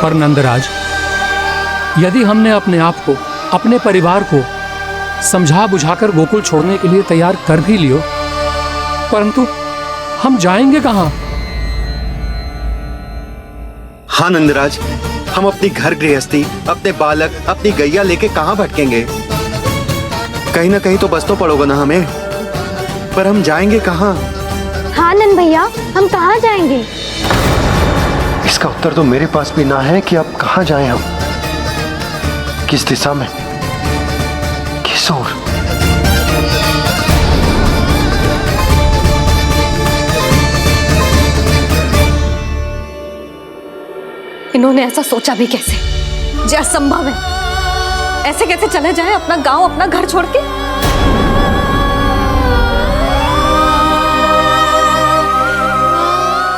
पर नंदराज, यदि हमने अपने आप को, अपने परिवार को समझा बुझाकर गोकुल छोड़ने के लिए तैयार कर भी लियो, परंतु हम जाएंगे कहां? हाँ नंदराज, हम अपनी घर गृहस्थी, अपने बालक, अपनी गैया लेके कहां भटकेंगे? कहीं ना कहीं तो बस तो पड़ोगे ना हमें, पर हम जाएंगे कहां? हाँ नंद भैया, हम कहाँ जाएंगे? इसका उत्तर तो मेरे पास भी ना है कि अब कहां जाएं हम, किस दिशा में, किस ओर। इन्होंने ऐसा सोचा भी कैसे? जो असंभव है। ऐसे कैसे चले जाएं अपना गांव, अपना घर छोड़ के?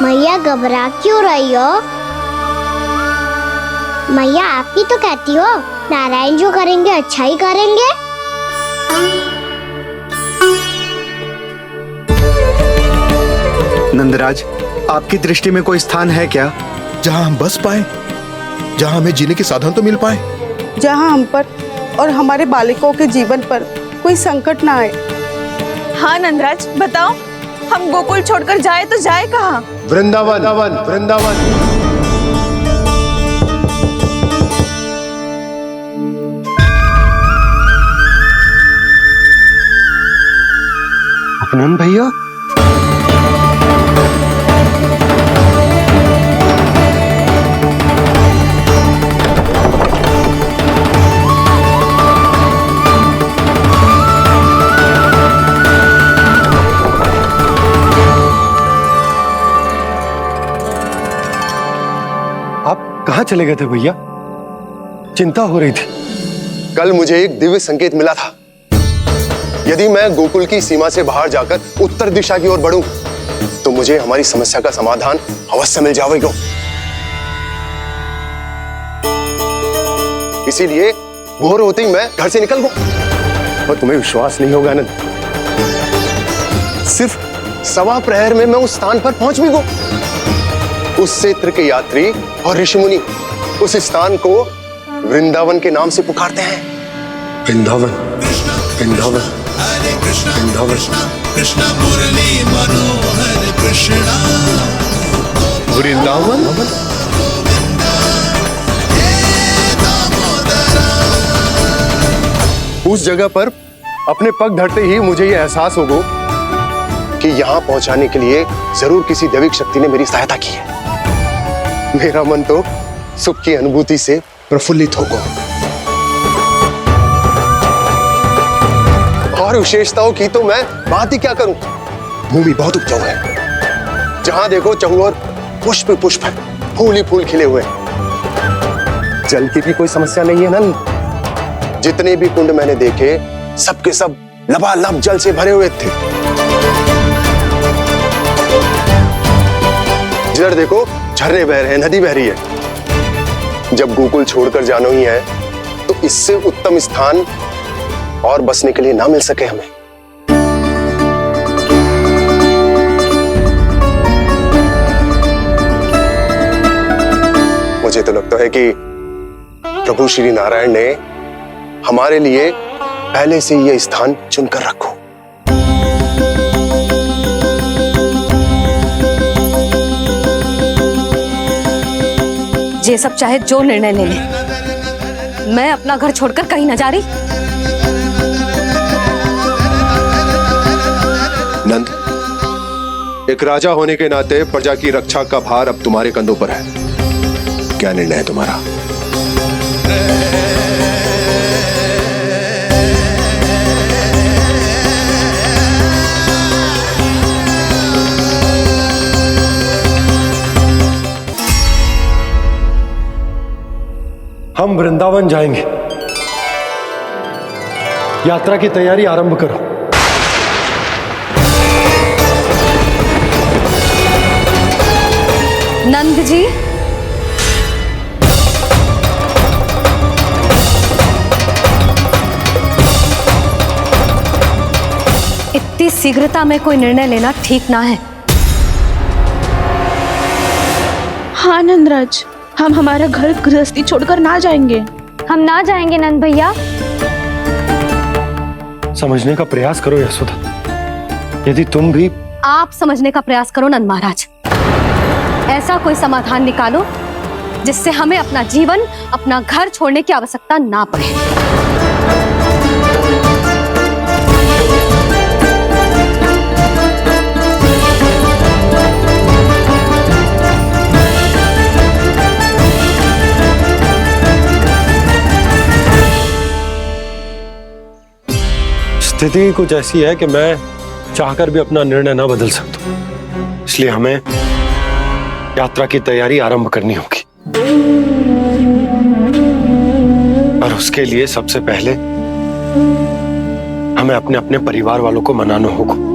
मैया घबरा क्यों रही हो? मैया आप ही तो कहती हो नारायण जो करेंगे अच्छा ही करेंगे। नंदराज, आपकी दृष्टि में कोई स्थान है क्या जहां हम बस पाए, जहां हमें जीने के साधन तो मिल पाए, जहां हम पर और हमारे बालकों के जीवन पर कोई संकट ना आए। हाँ नंदराज, बताओ, हम गोकुल छोड़कर जाए तो जाए कहाँ? वृंदावन, वृंदावन। अपनन भैया, कहां चले गए थे भैया? चिंता हो रही थी। कल मुझे एक दिव्य संकेत मिला था। यदि मैं गोकुल की सीमा से बाहर जाकर उत्तर दिशा की ओर बढ़ूं, तो मुझे हमारी समस्या का समाधान अवश्य मिल जाएगा। इसीलिए भोर होते ही मैं घर से निकल गया। और तुम्हें विश्वास नहीं होगा आनंद, सिर्फ सवा प्रहर में मैं उस स्थान पर पहुंच भी गया। उस क्षेत्र के यात्री और ऋषिमुनि उस स्थान को वृंदावन के नाम से पुकारते हैं। वृंदावन, वृंदावन, वृंदावन। कृष्ण मुरली मनोहर कृष्णा, वृंदावन। उस जगह पर अपने पग धरते ही मुझे यह एहसास होगा कि यहां पहुंचाने के लिए जरूर किसी दैविक शक्ति ने मेरी सहायता की है। मेरा मन तो सुख की अनुभूति से प्रफुल्लित होगा। और विशेषताओं की तो मैं बात ही क्या करूं। भूमि बहुत उपजाऊ है, जहां देखो चहुओर पुष्प पुष्प है, फूल ही फूल खिले हुए हैं। जल की भी कोई समस्या नहीं है नंद। जितने भी कुंड मैंने देखे, सबके सब लबालब जल से भरे हुए थे। जिधर देखो झरने बह रहे हैं, नदी बह रही है। जब गोकुल छोड़कर जाना ही है, तो इससे उत्तम स्थान और बसने के लिए ना मिल सके हमें। मुझे तो लगता है कि प्रभु श्री नारायण ने हमारे लिए पहले से यह स्थान चुनकर रखो। ये सब चाहे जो निर्णय ले ले, मैं अपना घर छोड़कर कहीं न जा रही। नंद, एक राजा होने के नाते प्रजा की रक्षा का भार अब तुम्हारे कंधों पर है। क्या निर्णय है तुम्हारा? हम वृंदावन जाएंगे। यात्रा की तैयारी आरंभ करो। नंद जी, इतनी शीघ्रता में कोई निर्णय लेना ठीक ना है। हाँ नंदराज, हम हमारा घर गृहस्थी छोड़कर ना जाएंगे। हम ना जाएंगे नंद भैया। समझने का प्रयास करो यशोदा। यदि तुम भी आप समझने का प्रयास करो नंद महाराज। ऐसा कोई समाधान निकालो जिससे हमें अपना जीवन, अपना घर छोड़ने की आवश्यकता ना पड़े। स्थिति कुछ ऐसी है कि मैं चाहकर भी अपना निर्णय ना बदल सकता, इसलिए हमें यात्रा की तैयारी आरंभ करनी होगी। और उसके लिए सबसे पहले हमें अपने अपने परिवार वालों को मनाना होगा।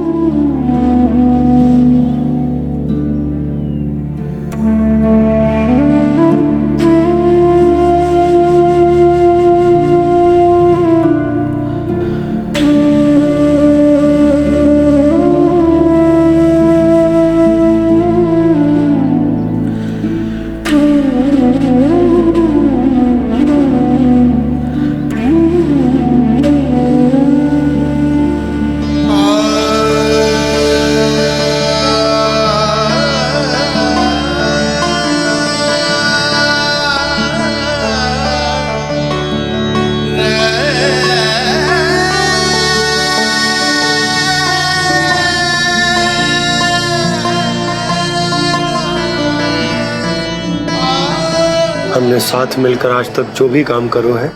हमने साथ मिलकर आज तक जो भी काम करो है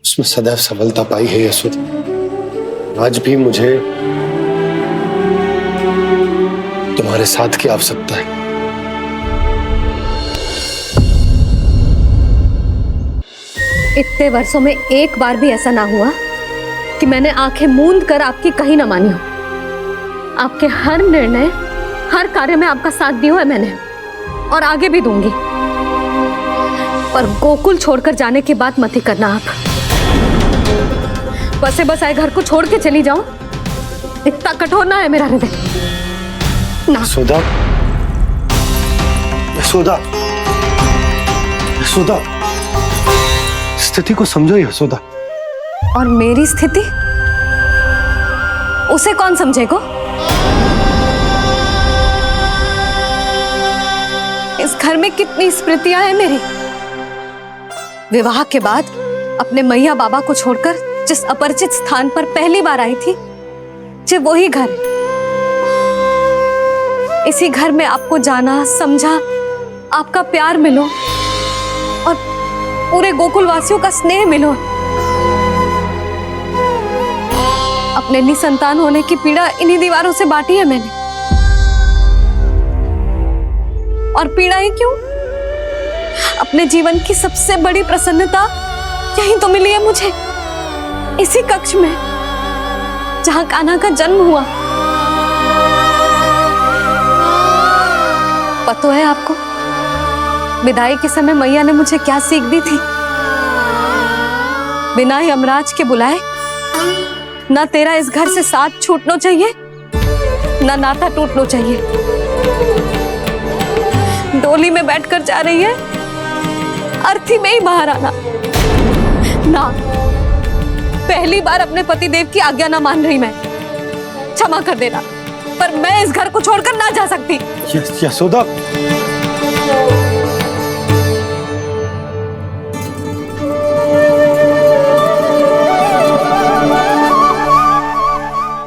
उसमें सदैव सफलता पाई है यशोदा। आज भी मुझे तुम्हारे साथ की आवश्यकता है। इतने वर्षों में एक बार भी ऐसा ना हुआ कि मैंने आंखें मूंद कर आपकी कहीं ना मानी हो। आपके हर निर्णय, हर कार्य में आपका साथ दिया है मैंने, और आगे भी दूंगी। पर गोकुल छोड़कर जाने की बात मत ही करना आप। बसे बसाए घर को छोड़ के चली जाऊं, इतना कठोर ना है मेरा हृदय ना। यशोदा, यशोदा, यशोदा, स्थिति को समझो यशोदा। और मेरी स्थिति उसे कौन समझेगा? इस घर में कितनी स्मृतियां हैं मेरी। विवाह के बाद अपने मैया बाबा को छोड़कर जिस अपरिचित स्थान पर पहली बार आई थी, जो वही घर है। इसी घर में आपको जाना, समझा, आपका प्यार मिलो और पूरे गोकुल वासियों का स्नेह मिलो। अपने निसंतान होने की पीड़ा इन्हीं दीवारों से बांटी है मैंने। और पीड़ा ही क्यों? अपने जीवन की सबसे बड़ी प्रसन्नता यही तो मिली है मुझे, इसी कक्ष में जहां कान्हा का जन्म हुआ। पता है आपको विदाई के समय मैया ने मुझे क्या सीख दी थी? बिना ही यमराज के बुलाए ना तेरा इस घर से साथ छूटना चाहिए, ना नाता टूटना चाहिए। डोली में बैठकर जा रही है, अर्थी में ही बाहर आना ना। पहली बार अपने पतिदेव की आज्ञा ना मान रही मैं, क्षमा कर देना, पर मैं इस घर को छोड़कर ना जा सकती। यशोदा,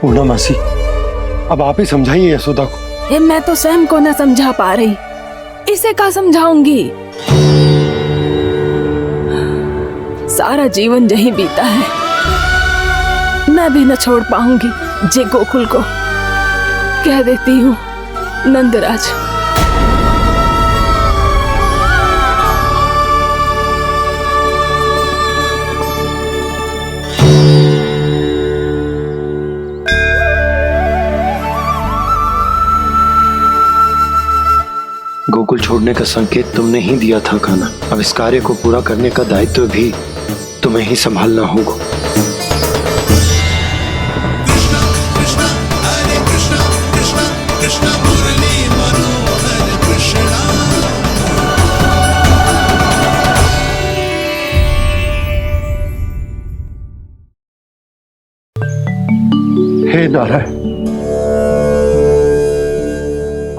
पूर्णा मासी, अब आप ही समझाइए यशोदा को। मैं तो स्वयं को ना समझा पा रही, इसे क्या समझाऊंगी? सारा जीवन यही बीता है, मैं भी न छोड़ पाऊंगी जे गोकुल को। कह देती हूँ नंदराज। गोकुल छोड़ने का संकेत तुमने ही दिया था कान्हा। अब इस कार्य को पूरा करने का दायित्व भी तुम्हें ही संभालना होगा। कृष्ण कृष्ण कृष्ण मुरली मनोहर कृष्णा। नारायण,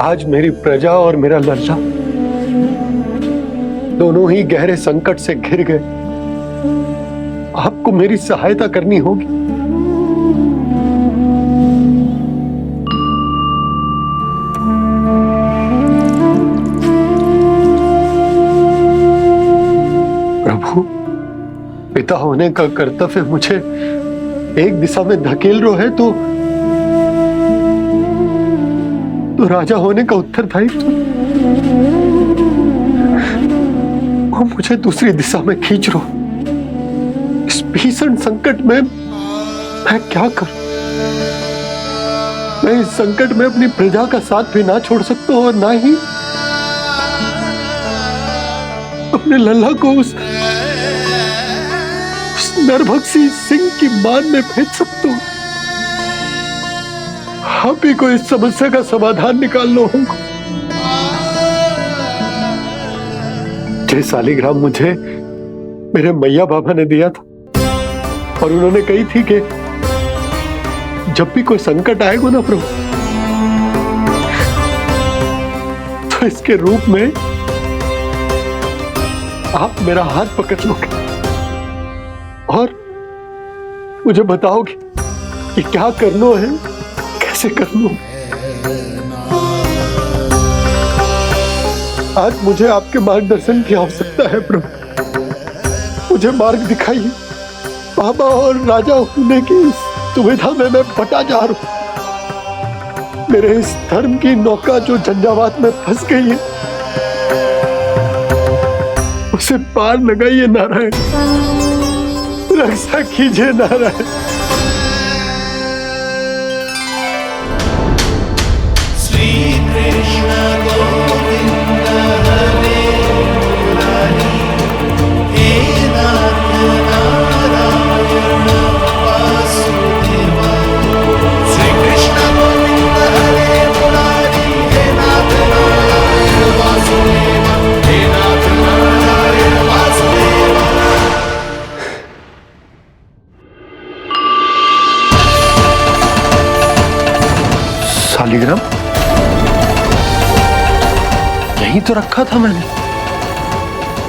आज मेरी प्रजा और मेरा लल्ला दोनों ही गहरे संकट से घिर गए। आपको मेरी सहायता करनी होगी। प्रभु, पिता होने का कर्तव्य मुझे एक दिशा में धकेल रहे है तो राजा होने का उत्तरदायित्व वो मुझे दूसरी दिशा में खींच रो। इस भीषण संकट में मैं क्या करूं? मैं इस संकट में अपनी प्रजा का साथ भी ना छोड़ सकता हूं और ना ही अपने लल्ला को उस नरभक्षी सिंह की मान में भेज सकता हूं। आप ही को इस समस्या का समाधान निकालना होगा। जय शालिग्राम मुझे मेरे मैया बाबा ने दिया था और उन्होंने कही थी कि जब भी कोई संकट आएगा ना प्रभु, तो इसके रूप में आप मेरा हाथ पकड़ लोगे और मुझे बताओगे कि क्या करना है, कैसे करना है। आज मुझे आपके मार्गदर्शन की आवश्यकता है प्रभु। मुझे मार्ग दिखाइए। बाबा और राजा होने की सुविधा में मैं फटा जा रहा हूं। मेरे इस धर्म की नौका जो झंझावात में फंस गई है, उसे पार लगाइए नारायण, रक्षा कीजिए नारायण। श्री कृष्ण गोविंद हरे मुरारी, हे नाथ नारायण वासुदेवा। श्री कृष्ण गोविंद हरे मुरारी, हे नाथ नारायण वासुदेवा, हे नाथ नारायण वासुदेवा। शालिग्राम यहीं तो रखा था मैंने,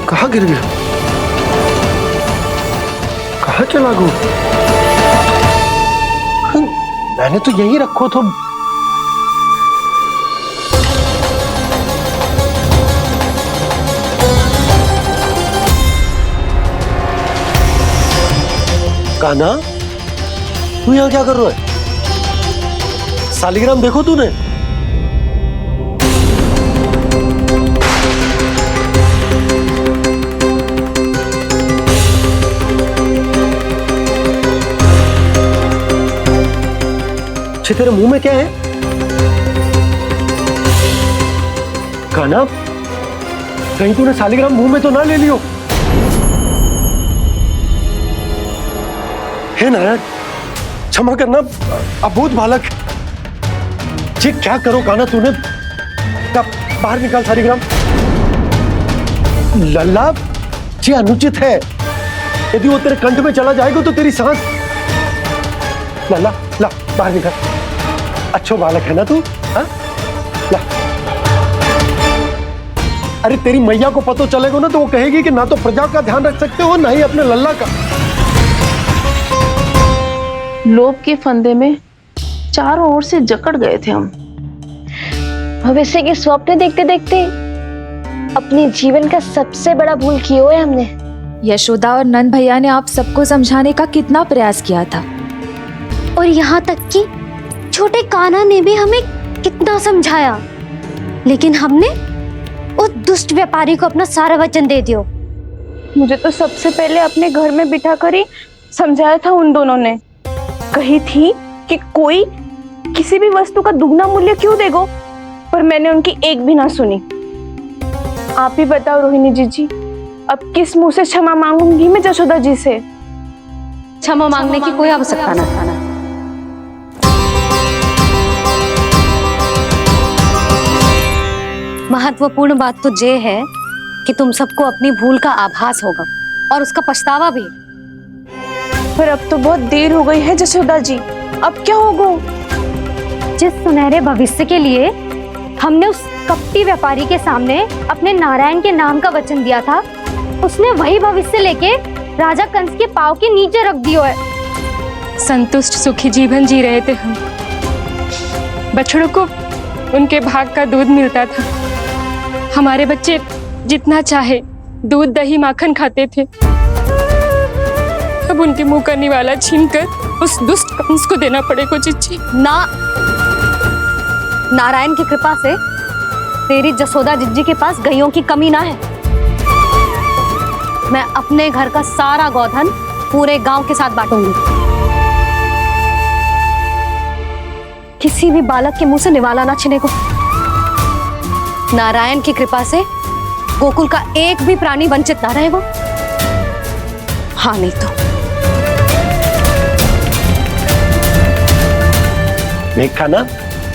कहाँ गिर गया? कहाँ चला गया? मैंने तो यहीं रखो था। कान्हा, तू यहाँ क्या कर रहा है? शालिग्राम देखो तूने? तेरे मुंह में क्या है? कान्हा, कहीं तूने शालिग्राम मुंह में तो ना ले लियो? हे नारायण, क्षमा करना, अबोध बालक। ये क्या करो कान्हा तूने? बाहर निकाल शालिग्राम। लल्ला, ये अनुचित है। यदि वो तेरे कंठ में चला जाएगा तो तेरी सांस। लल्ला, ला बाहर निकाल। अच्छा बालक है ना तू? हाँ? ला। अरे तेरी मैया को पता चलेगा ना तो वो कहेगी कि ना तो प्रजा का ध्यान रख सकते हो ना ही अपने लल्ला का। लोभ के फंदे में चारों ओर से जकड़ गए थे हम। भविष्य के स्वप्न देखते देखते अपने जीवन का सबसे बड़ा भूल किया है हमने। यशोदा और नंद भैया ने आप सबको समझाने का कितना प्रयास किया था, और यहाँ तक कि छोटे कान्हा ने भी हमें कितना समझाया, लेकिन हमने उस दुष्ट व्यापारी को अपना सारा वचन दे दिया। मुझे तो सबसे पहले अपने घर में बिठा कर ही समझाया था उन दोनों ने। कही थी कि कोई किसी भी वस्तु का दुगना मूल्य क्यों देगा, पर मैंने उनकी एक भी ना सुनी। आप ही बताओ रोहिणी जी, अब किस मुंह से क्षमा मांगूंगी मैं जशोदा जी से? क्षमा मांगने की कोई आवश्यकता ना था। महत्वपूर्ण बात तो ये है कि तुम सबको अपनी भूल का आभास होगा और उसका पछतावा भी। पर अब तो बहुत देर हो गई है जशोदा जी, अब क्या होगा? जिस सुनहरे भविष्य के लिए हमने उस कपटी व्यापारी के सामने अपने नारायण के नाम का वचन दिया था, उसने वही भविष्य लेके राजा कंस के पांव के नीचे रख दियो है। संतुष्ट सुखी जीवन जी रहे थे हम। बछड़ों को उनके भाग का दूध मिलता था। हमारे बच्चे जितना चाहे दूध दही माखन खाते थे। अब उनके मुंह का निवाला छीनकर उस दुष्ट कंस को देना पड़ेगा चिच्ची। ना, नारायण की कृपा से तेरी जसोदा जिज्जी के पास गैयों की कमी ना है। मैं अपने घर का सारा गोधन पूरे गांव के साथ बांटूंगी। किसी भी बालक के मुंह से निवाला ना छिने को। नारायण की कृपा से गोकुल का एक भी प्राणी वंचित ना रहेगा। हाँ नहीं तो देख कान्हा,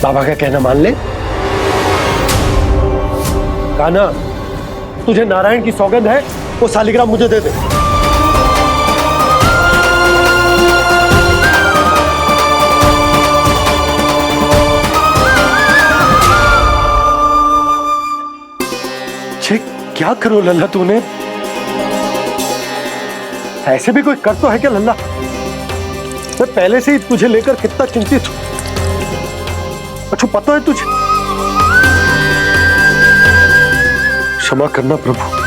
बाबा का कहना मान ले। कान्हा, तुझे नारायण की सौगंध है, वो शालिग्राम मुझे दे दे। क्या करो लल्ला तूने? ऐसे भी कोई कर तो है क्या लल्ला? मैं पहले से ही तुझे लेकर कितना चिंतित हूं। अच्छा पता है तुझे? क्षमा करना प्रभु।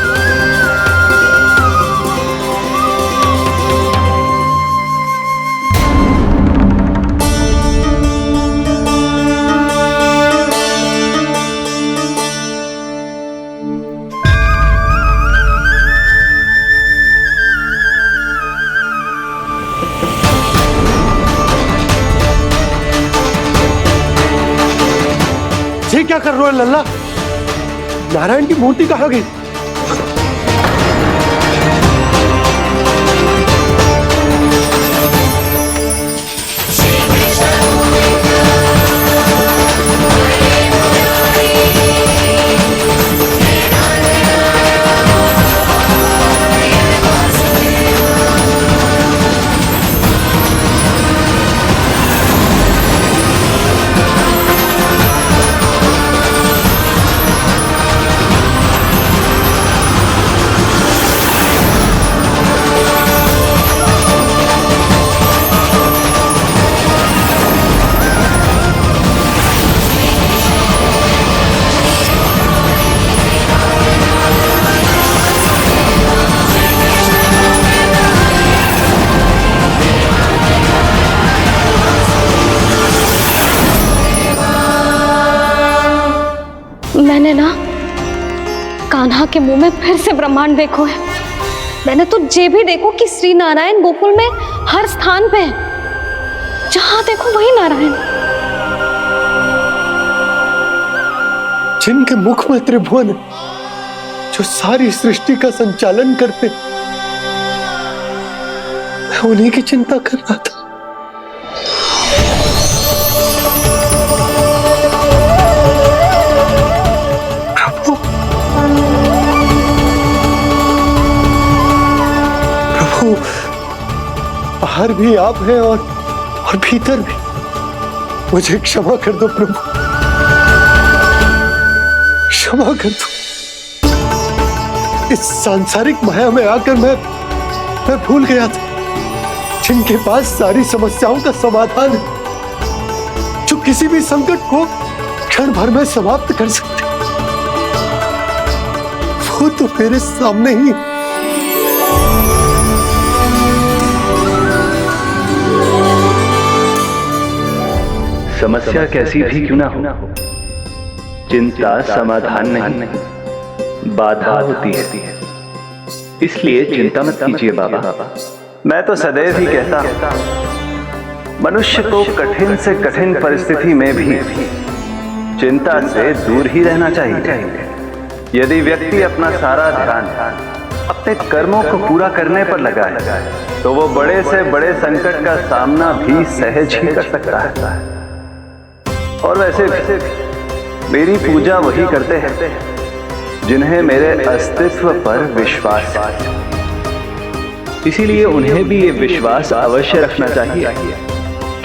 ये क्या कर रहे हो लल्ला? नारायण की मूर्ति कहाँ गई? मैंने ना कान्हा के मुंह में फिर से ब्रह्मांड देखो है। मैंने तो ये भी देखो कि श्री नारायण गोकुल में हर स्थान पे है। जहां देखो वही नारायण। जिनके मुख में त्रिभुवन, जो सारी सृष्टि का संचालन करते, मैं उन्हीं की चिंता कर रहा था। बाहर भी आप हैं और भीतर भी। मुझे क्षमा कर दो प्रभु, क्षमा कर दो। इस सांसारिक माया में आकर मैं भूल गया था जिनके पास सारी समस्याओं का समाधान है, जो किसी भी संकट को क्षण भर में समाप्त कर सकते, वो तो मेरे सामने ही। समस्या कैसी भी क्यों ना हो, चिंता समाधान नहीं, बाधा होती है। इसलिए चिंता मत कीजिए बाबा। मैं तो सदैव ही कहता हूं, मनुष्य को कठिन से कठिन परिस्थिति में भी चिंता से दूर ही रहना चाहिए। यदि व्यक्ति अपना सारा ध्यान अपने कर्मों को पूरा करने पर लगाए, तो वो बड़े से बड़े संकट का सामना भी सहज ही कर सकता है। और वैसे भी मेरी पूजा वही करते हैं जिन्हें मेरे अस्तित्व पर विश्वास है। इसीलिए उन्हें भी ये विश्वास अवश्य रखना चाहिए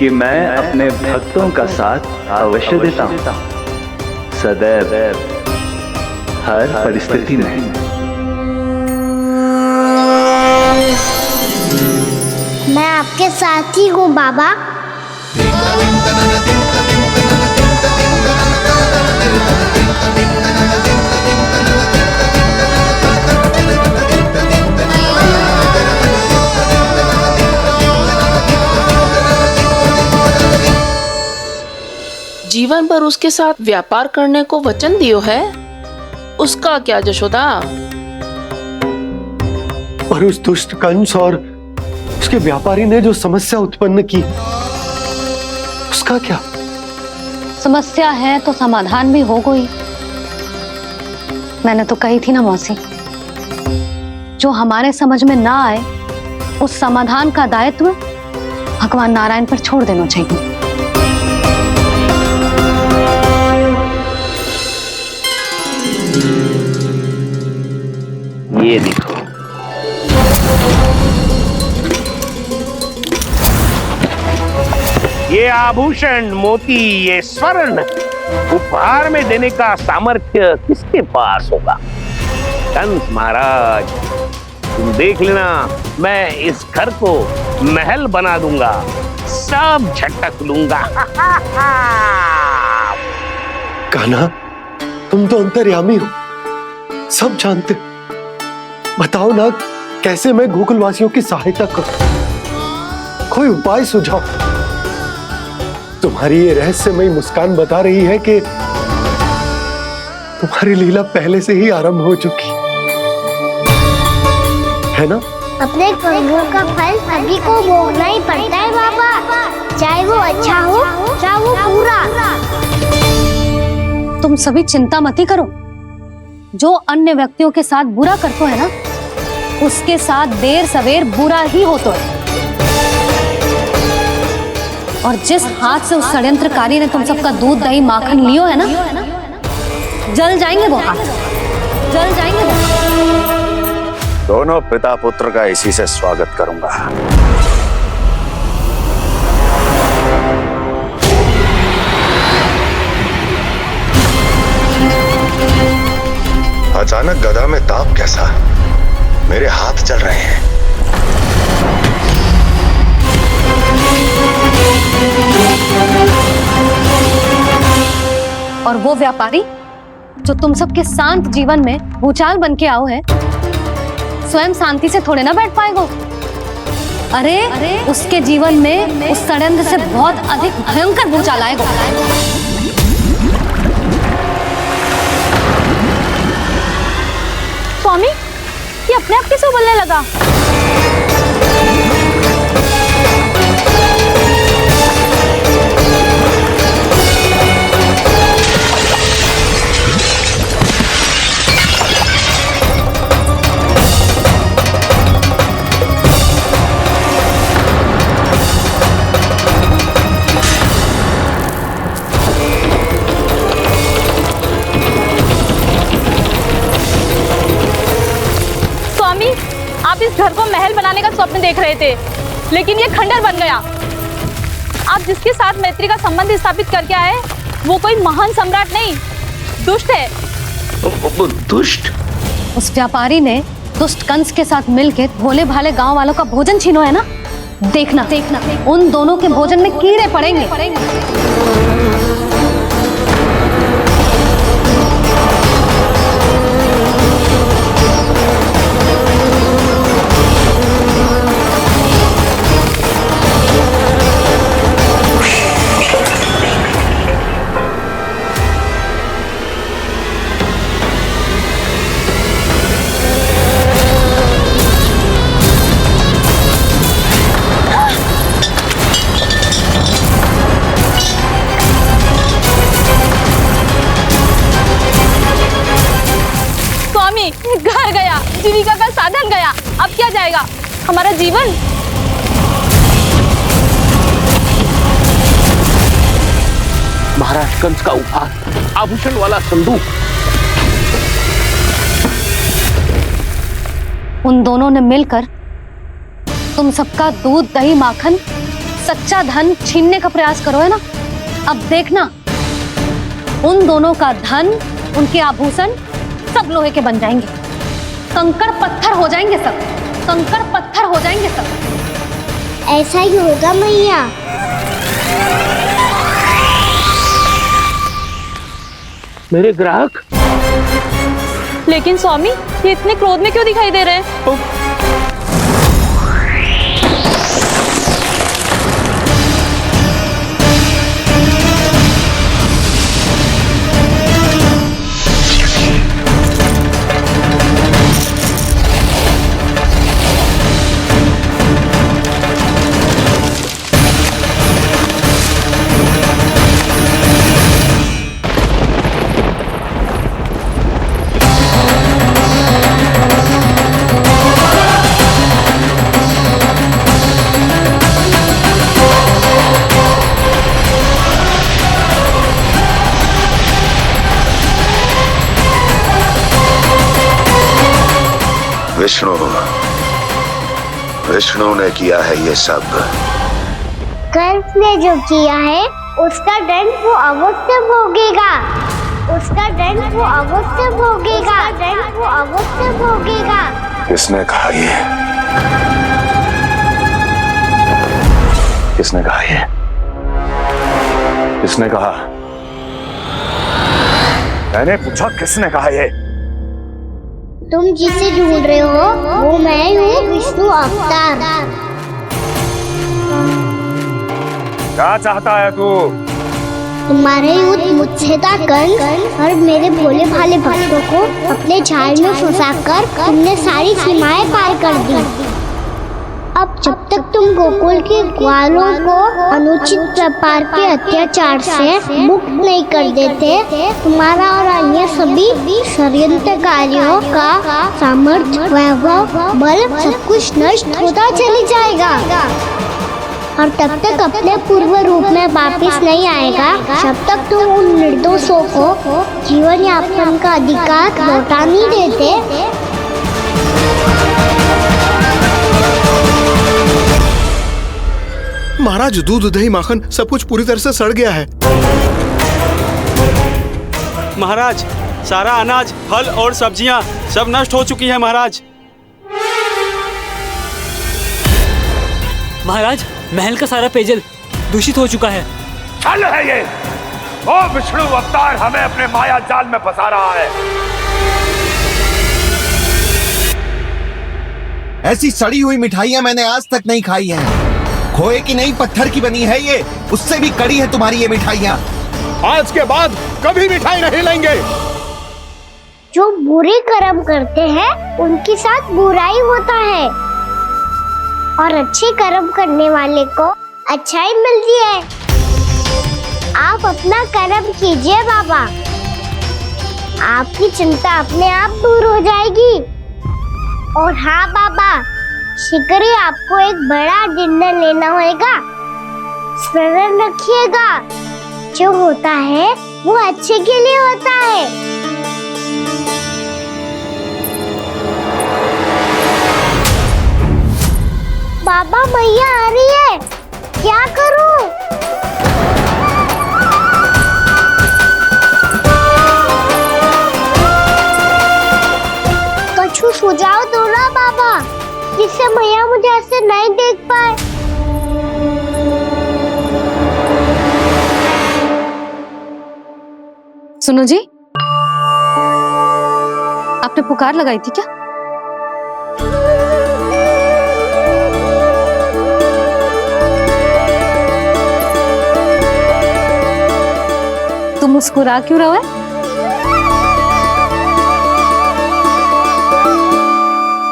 कि मैं अपने भक्तों का साथ अवश्य देता हूँ, सदैव, हर परिस्थिति में। मैं आपके साथ ही हूँ बाबा। जीवन भर उसके साथ व्यापार करने को वचन दियो है, उसका क्या यशोदा? पर उस दुष्ट कंस और उसके व्यापारी ने जो समस्या उत्पन्न की, उसका क्या? समस्या है तो समाधान भी हो गई। मैंने तो कही थी ना मौसी, जो हमारे समझ में ना आए उस समाधान का दायित्व भगवान नारायण पर छोड़ देना चाहिए। ये देखो, ये आभूषण, मोती, ये स्वर्ण उपहार में देने का सामर्थ्य किसके पास होगा? कंस महाराज, तुम देख लेना, मैं इस घर को महल बना दूंगा, सब झटक लूंगा। कान्हा, तुम तो अंतर्यामी हो, सब जानते। बताओ ना, कैसे मैं गोकुलवासियों की सहायता करूं? कोई उपाय सुझाओ। तुम्हारी ये रहस्यमयी मुस्कान बता रही है कि तुम्हारी लीला पहले से ही आरंभ हो चुकी है ना? अपने कर्मों का फल सभी को भोगना ही पड़ता है बाबा, चाहे वो अच्छा हो चाहे वो बुरा। तुम सभी चिंता मत ही करो। जो अन्य व्यक्तियों के साथ बुरा करते है ना, उसके साथ देर सवेर बुरा ही होता है। और जिस हाथ से उस षड्यंत्रकारी ने तुम सबका दूध दही माखन लियो है ना, जल जाएंगे वो हाथ, जल जाएंगे वो हाथ। दोनों पिता पुत्र का इसी से स्वागत करूंगा। अचानक गदा में ताप कैसा? मेरे हाथ चल रहे हैं। और वो व्यापारी जो तुम सबके शांत जीवन में भूचाल बन के आओ है, स्वयं शांति से थोड़े ना बैठ पाएगो। अरे उसके जीवन में उस षड्यंत्र से बहुत अधिक भयंकर भूचाल आएगा। स्वामी, ये अपने आप कैसे बोलने लगा? आप इस घर को महल बनाने का स्वप्न देख रहे थे, लेकिन ये खंडर बन गया। आप जिसके साथ मैत्री का संबंध स्थापित करके आए, वो कोई महान सम्राट नहीं, दुष्ट है। दुष्ट? उस व्यापारी ने दुष्ट कंस के साथ मिलकर भोले भाले गांव वालों का भोजन छीनो है ना। देखना उन दोनों के भोजन में कीड़े पड़ेंगे। घर गया, जीविका का साधन गया, अब क्या जाएगा हमारा जीवन? महाराज कंस का उपहार, आभूषण वाला संदूक। उन दोनों ने मिलकर तुम सबका दूध दही माखन सच्चा धन छीनने का प्रयास करो है ना, अब देखना उन दोनों का धन, उनके आभूषण सब लोहे के बन जाएंगे, कंकड़ पत्थर हो जाएंगे सब, कंकड़ पत्थर हो जाएंगे सब। ऐसा ही होगा मैया। मेरे ग्राहक। लेकिन स्वामी, ये इतने क्रोध में क्यों दिखाई दे रहे हैं? विष्णु ने किया है ये सब। कंस ने जो किया है उसका दंड वो अवश्य भोगेगा, उसका दंड वो अवश्य भोगेगा, दंड वो अवश्य भोगेगा। किसने कहा ये? किसने कहा ये? किसने कहा? मैंने पूछा किसने कहा ये? तुम जिसे ढूंढ रहे हो वो मैं हूँ, विष्णु अवतार। क्या चाहता है तू? तुम्हारे युद्ध मुझसे था कंस, और मेरे भोले भाले भक्तों को अपने जाल में फंसाकर तुमने सारी सीमाएं पार कर दी। अब जब तक तुम गोकुल के ग्वालों को अनुचित प्रकार के अत्याचार से मुक्त नहीं कर देते, तुम्हारा और अन्य सभी षड्यंत्रकारियों का सामर्थ्य, वैभव, बल सब कुछ नष्ट होता चली जाएगा, और तब तक अपने पूर्व रूप में वापस नहीं आएगा जब तक तुम उन निर्दोषों को जीवन यापन का अधिकार लौटा नहीं देते। महाराज, दूध, दही, माखन सब कुछ पूरी तरह से सड़ गया है। महाराज, सारा अनाज, फल और सब्जियां सब नष्ट हो चुकी हैं महाराज। महाराज, महल का सारा पेयजल दूषित हो चुका है। छल है ये। ओ विष्णु अवतार हमें अपने माया जाल में फंसा रहा है। ऐसी सड़ी हुई मिठाइयाँ मैंने आज तक नहीं खाई हैं। खोए की नहीं, पत्थर की बनी है ये, उससे भी कड़ी है तुम्हारी ये मिठाइयाँ। आज के बाद कभी मिठाई नहीं लेंगे। जो बुरे कर्म करते हैं उनके साथ बुराई होता है, और अच्छे कर्म करने वाले को अच्छाई मिलती है। आप अपना कर्म कीजिए बाबा, आपकी चिंता अपने आप दूर हो जाएगी। और हाँ बाबा, शीघ्र ही आपको एक बड़ा निर्णय लेना होगा। स्मरण रखिएगा, जो होता है वो अच्छे के लिए होता है। बाबा, मैया आ रही है, क्या करूं? कुछ सुझाव दो ना बाबा, जिससे मैया मुझे ऐसे नहीं देख पाए। सुनो जी, आपने पुकार लगाई थी क्या? तुम मुस्कुरा क्यों रहे हो?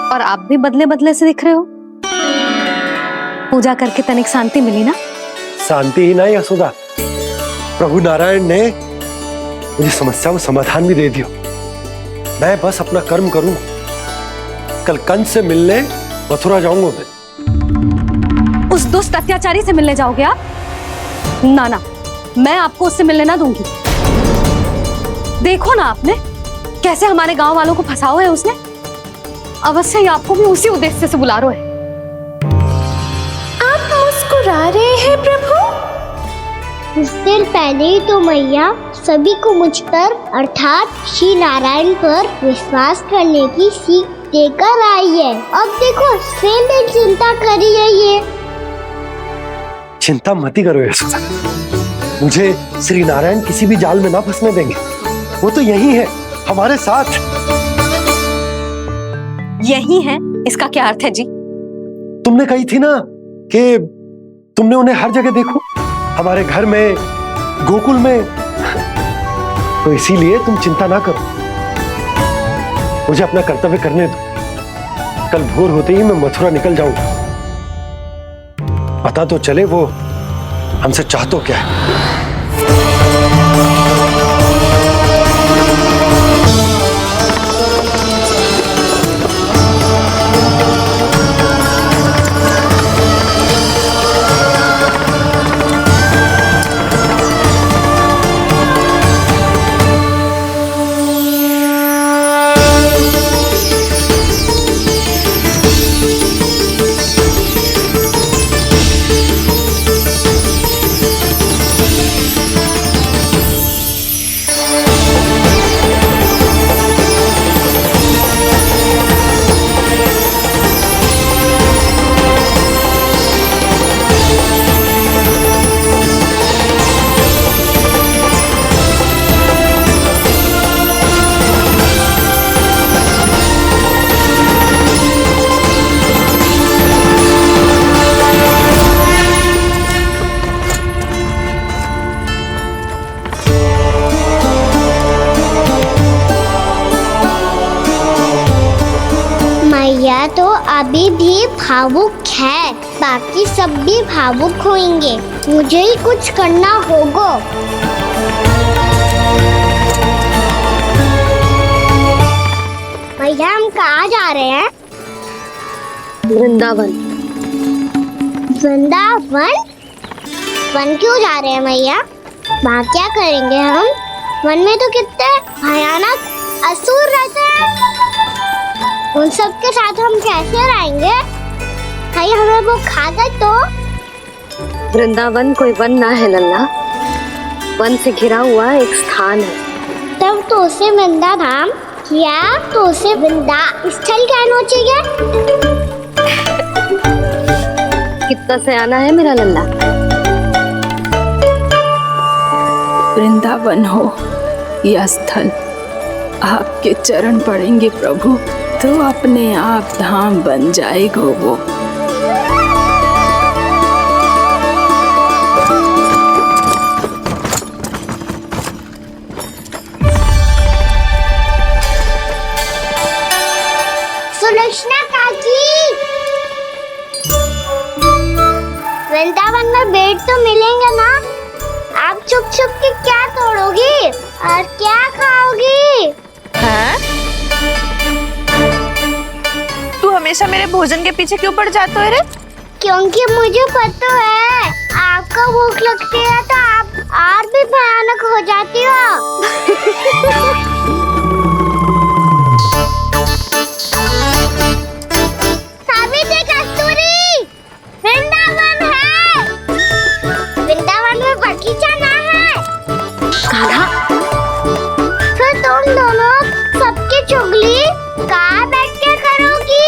और आप भी बदले बदले से दिख रहे हो। पूजा करके तनिक शांति मिली ना? शांति ही नहीं यशोदा, प्रभु नारायण ने मुझे समस्या को समाधान भी दे दिया। मैं बस अपना कर्म करूं। कल कंस से मिलने मथुरा जाऊंगा मैं। उस दुष्ट अत्याचारी से मिलने जाओगे आप? ना ना, मैं आपको उससे मिलने ना दूंगी। देखो ना आपने कैसे हमारे गांव वालों को फंसाओ है उसने। अवश्य ही आपको भी उसी उद्देश्य से बुला रहा है। आप मुस्कुरा मुस्कुरा रहे हैं प्रभु? कुछ देर पहले ही तो मैया सभी को मुझ पर अर्थात श्री नारायण पर विश्वास करने की सीख देकर आई है। अब देखो स्वयं भी चिंता करी है ये। चिंता मत ही करो यशोदा, मुझे श्री नारायण किसी भी जाल में ना फंसने देंगे। वो तो यही है हमारे साथ। यही है, इसका क्या अर्थ है जी? तुमने कही थी ना कि तुमने उन्हें हर जगह देखो, हमारे घर में, गोकुल में, तो इसीलिए तुम चिंता ना करो, मुझे अपना कर्तव्य करने दो। कल भोर होते ही मैं मथुरा निकल जाऊंगा। पता तो चले वो हमसे चाहतो क्या है। मैया तो अभी भी भावुक है, बाकी सब भी भावुक होंगे। मुझे ही कुछ करना होगा। भैया हम कहाँ जा रहे हैं? वृंदावन। वृंदावन? वन क्यों जा रहे हैं मैया? वहाँ क्या करेंगे हम? वन में तो कितने भयानक असुर रहते हैं। उन सब के साथ हम कैसे रहेंगे? कहीं हमें वो खा गए तो? वृंदावन कोई वन ना है लल्ला, वन से घिरा हुआ एक स्थान है। तब तो उसे वृंदा धाम या तो उसे वृंदा स्थल कहना चाहिए। कितना सयाना है मेरा लल्ला। वृंदावन हो या स्थल, आपके चरण पड़ेंगे प्रभु तो अपने आप धाम बन जाएगा वो। सुलक्षणा काकी, वृंदावन में बेट तो मिलेंगे ना? आप छुप छुप के क्या तोड़ोगी और क्या खाओगी? हाँ? तू हमेशा मेरे भोजन के पीछे क्यों पड़ जाते हो रे? क्योंकि मुझे पता है आपको भूख लगती है तो आप और भी भयानक हो जाती हो। सावित्री कस्तूरी, वृंदावन है। वृंदावन में बगीचा ना है। कान्हा, फिर तुम दोनों सबकी चुगली कहाँ बैठ के करोगी?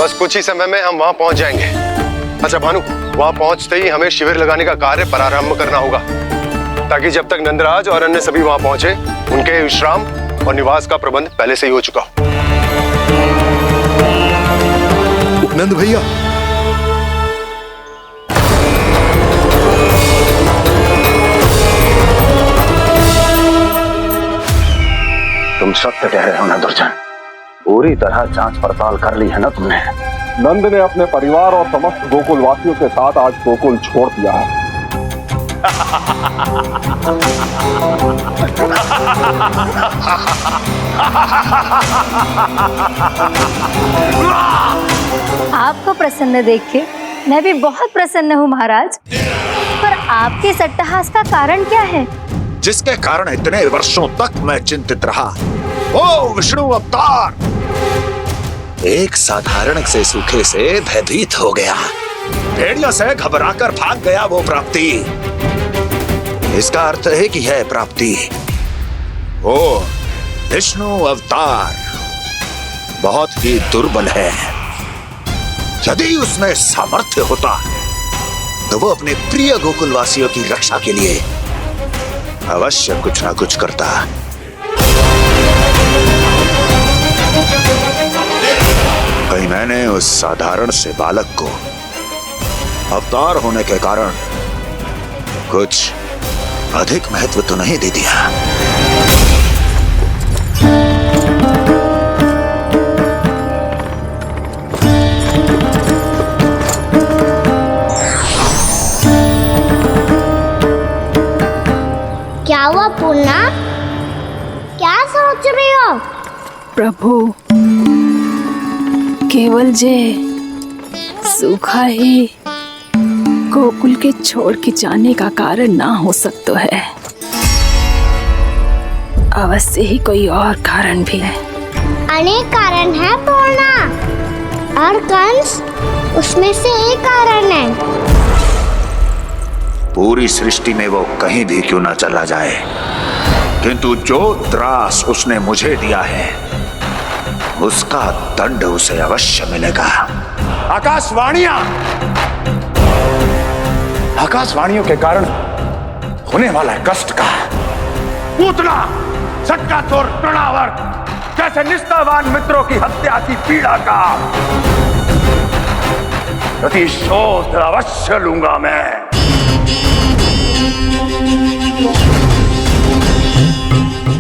बस कुछ ही समय में हम वहां पहुंच जाएंगे। अच्छा भानु, वहां पहुंचते ही हमें शिविर लगाने का कार्य प्रारंभ करना होगा, ताकि जब तक नंदराज और अन्य सभी वहां पहुंचे उनके विश्राम और निवास का प्रबंध पहले से ही हो चुका हो। नंद भैया, तुम सत्य कह रहे हो ना दुर्जन, पूरी तरह जांच पड़ताल कर ली है ना तुमने? नंद ने अपने परिवार और समस्त गोकुल वासियों के साथ आज गोकुल छोड़ दिया है। आपको प्रसन्न देख के मैं भी बहुत प्रसन्न हूँ महाराज। पर आपके इस अट्टहास का कारण क्या है? जिसके कारण इतने वर्षों तक मैं चिंतित रहा, ओ विष्णु अवतार एक साधारण से सूखे से भयभीत हो गया, भेड़ियों से घबराकर भाग गया वो प्राप्ति। इसका अर्थ है कि यह प्राप्ति ओ विष्णु अवतार बहुत ही दुर्बल है। यदि उसमें सामर्थ्य होता तो वो अपने प्रिय गोकुलवासियों की रक्षा के लिए अवश्य कुछ ना कुछ करता। कहीं मैंने उस साधारण से बालक को अवतार होने के कारण कुछ अधिक महत्व तो नहीं दे दिया। क्या हुआ पूर्णा? क्या सोच रही हो? प्रभु केवल जे सूखा ही गोकुल के छोड़ के जाने का कारण ना हो सकता है, अवश्य ही कोई और कारण भी है। अनेक कारण है पूर्णा, और कंस उसमें से एक कारण है। पूरी सृष्टि में वो कहीं भी क्यों ना चला जाए, किंतु जो त्रास उसने मुझे दिया है उसका दंड उसे अवश्य मिलेगा। आकाशवाणियों के कारण होने वाला है कष्ट का, पूतना सटका चोर तृणावर जैसे निष्ठावान मित्रों की हत्या की पीड़ा का प्रतिशोध अवश्य लूंगा मैं।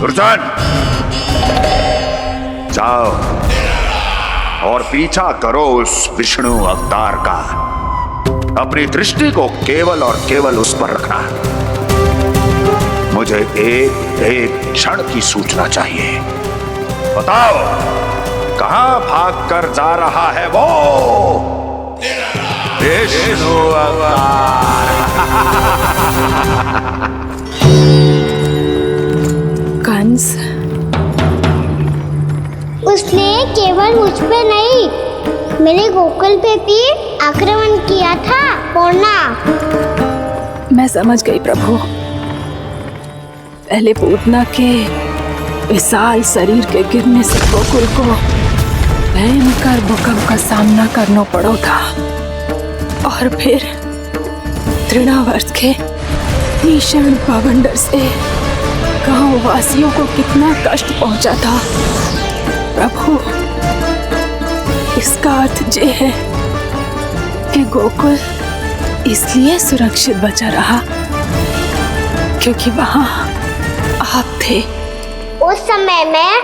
दुर्जन जाओ और पीछा करो उस विष्णु अवतार का। अपनी दृष्टि को केवल और केवल उस पर रखना। मुझे एक एक क्षण की सूचना चाहिए। बताओ कहां भाग कर जा रहा है वो विष्णु अवतार? कंस उसने केवल मुझ पे नहीं, मेरे गोकुल पे भी आक्रमण किया था पूर्णा। मैं समझ गई प्रभु। पहले पूतना के विशाल शरीर के गिरने से गोकुल को भयंकर भूकंप का सामना करना पड़ा था, और फिर तृणावर्त के भीषण पावंडर से गांव वासियों को कितना कष्ट पहुंचा था। प्रभु इसका अर्थ ये है कि गोकुल इसलिए सुरक्षित बचा रहा क्योंकि वहां आप थे। उस समय मैं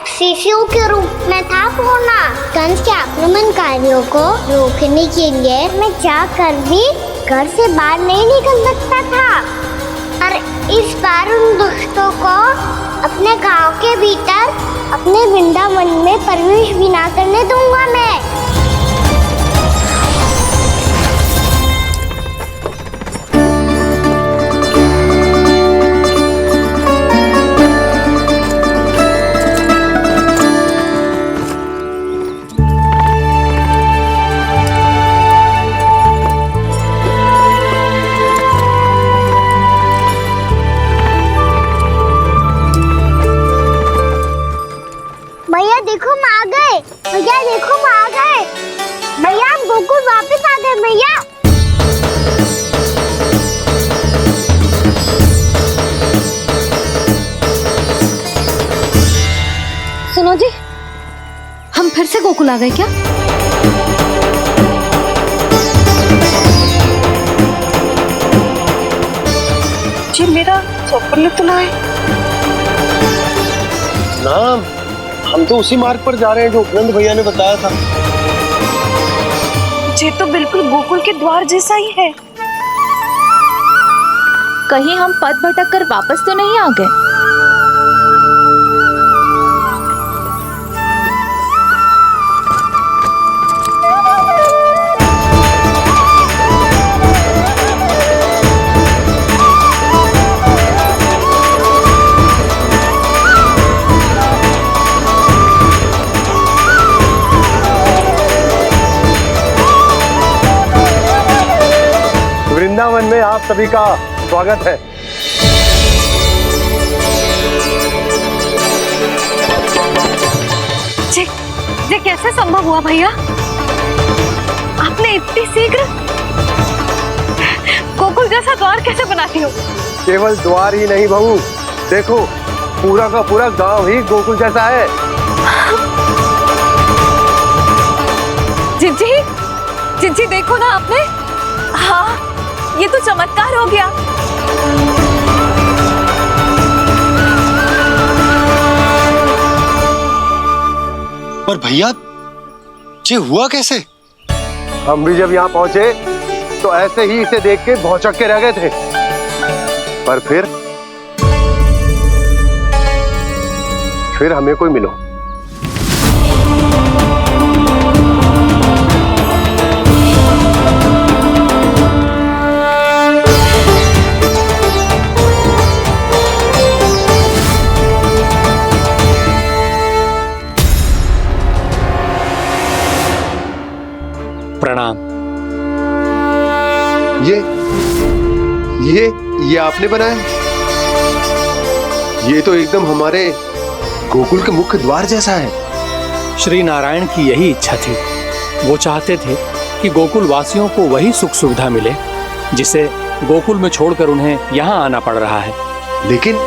शिशु के रूप में था पूर्णा। कंस के आक्रमणकारियों को रोकने के लिए मैं जाकर भी घर से बाहर नहीं निकल सकता था, और इस बार उन दुष्टों को अपने गांव के भीतर अपने वृंदावन में प्रवेश भी ना करने दूंगा मैं। भैया देखो हम आ गए, भैया देखो हम आ गए, भैया हम गोकुल वापस आ गए भैया। सुनो जी, हम फिर से गोकुल आ गए क्या? जी मेरा स्वप्न तो ना है। नाम हम तो उसी मार्ग पर जा रहे हैं जो उपनंद भैया ने बताया था। ये तो बिल्कुल गोकुल के द्वार जैसा ही है। कहीं हम पथ भटक कर वापस तो नहीं आ गए? वृंदावन में आप सभी का स्वागत है। ये कैसे संभव हुआ भैया? आपने इतनी शीघ्र गोकुल जैसा द्वार कैसे बनाती हो? केवल द्वार ही नहीं बहू, देखो पूरा का पूरा गांव ही गोकुल जैसा है। जिज्जी देखो ना आपने। हाँ, ये तो चमत्कार हो गया। पर भैया ये हुआ कैसे? हम भी जब यहाँ पहुंचे तो ऐसे ही इसे देख के भौचक के रह गए थे, पर फिर हमें कोई मिलो। प्रणाम। ये आपने बनाया? ये तो एकदम हमारे गोकुल के मुख्य द्वार जैसा है। श्री नारायण की यही इच्छा थी। वो चाहते थे कि गोकुल वासियों को वही सुख सुविधा मिले जिसे गोकुल में छोड़कर उन्हें यहाँ आना पड़ रहा है। लेकिन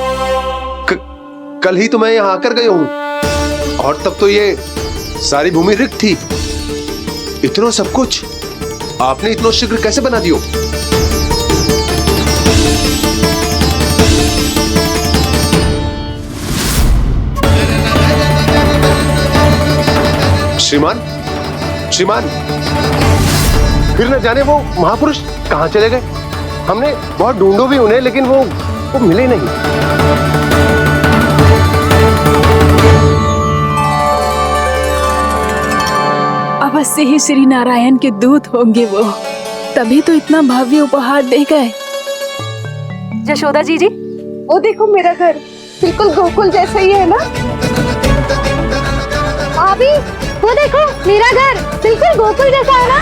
कल ही तो मैं यहाँ आकर गया हूँ और तब तो ये सारी भूमि रिक्त थी। इतना सब कुछ आपने इतना शीघ्र कैसे बना दियो? श्रीमान, फिर न जाने वो महापुरुष कहाँ चले गए। हमने बहुत ढूंढो भी उन्हें, लेकिन वो मिले नहीं। अवश्य ही श्री नारायण के दूत होंगे वो, तभी तो इतना भव्य उपहार दे गए। यशोदा जी, वो देखो मेरा घर बिल्कुल गोकुल जैसा ही है ना। भाभी, वो देखो मेरा घर बिल्कुल गोकुल जैसा है ना।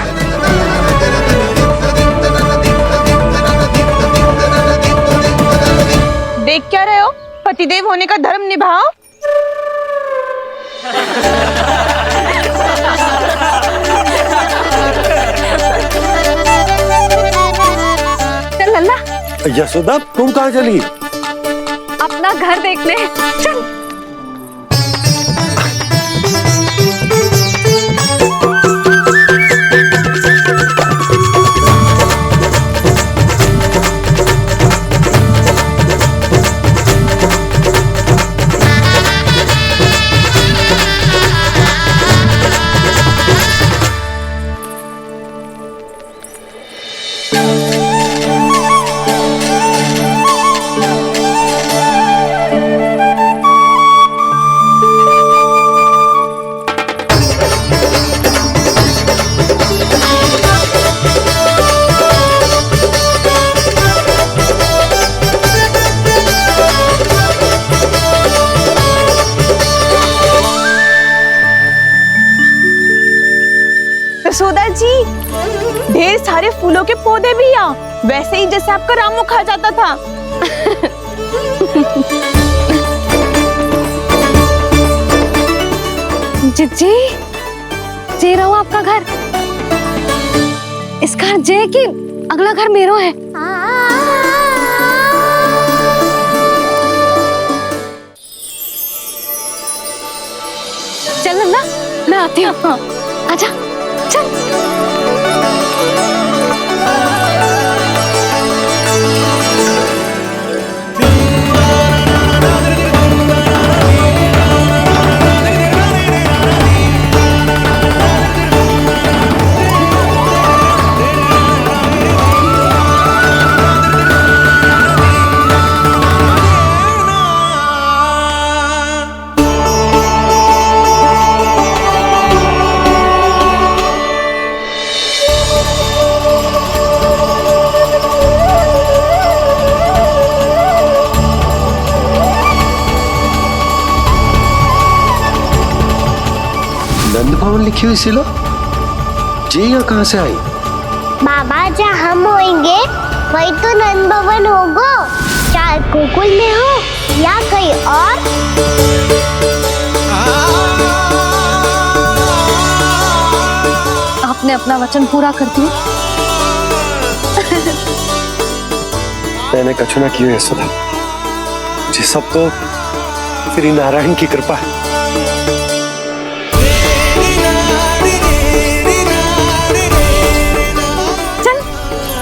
देख क्या रहे हो? पतिदेव होने का धर्म निभाओ। चल लल्ला, यशोदा तुम कहाँ चली? अपना घर देखने चल। यशोदा जी, ढेर सारे फूलों के पौधे भी यहाँ, वैसे ही जैसे आपका रामू खा जाता था। जिज्जी, जे रहो आपका घर। इस घर जे कि अगला घर मेरो है। चल ना, मैं आती हूँ। आजा, चल। लिखी हुई सिला जी यहाँ कहाँ से आई? बाबा जहाँ हम होंगे वही तो नंद भवन होगा, चाहे गोकुल में हो या कहीं और। आपने अपना वचन पूरा कर दिया। मैंने कछु ना किया यशोदा जी, सब तो श्री नारायण की कृपा है। चल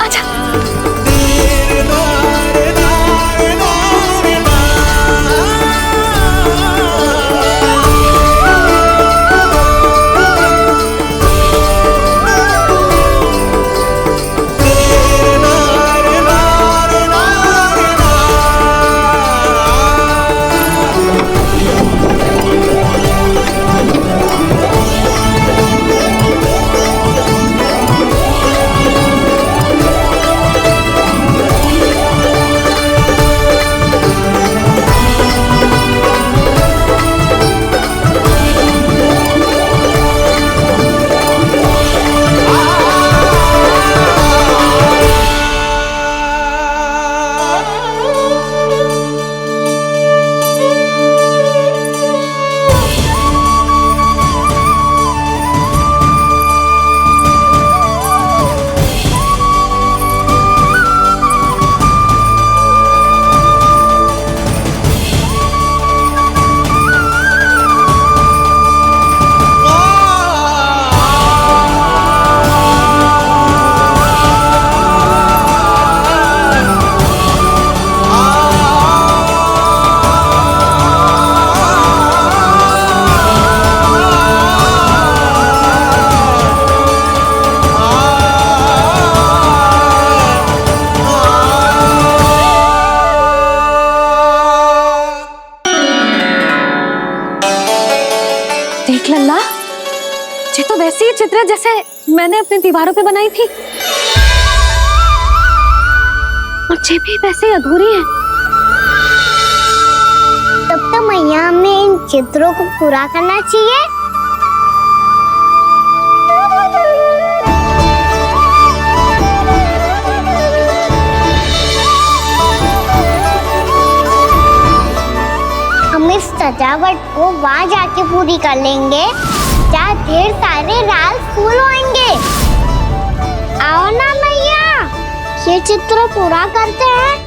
आजा। देख लल्ला, ये तो वैसी ही चित्र है जैसे मैंने अपने दीवारों पे बनाई थी, और ये भी वैसे ही अधूरी है। तब तो मैया हमें इन चित्रों को पूरा करना चाहिए। हम इस सजावट को वहाँ जाके पूरी कर लेंगे जहाँ ढेर सारे लाल फूल होंगे। आओ ना मैया, ये चित्र पूरा करते हैं।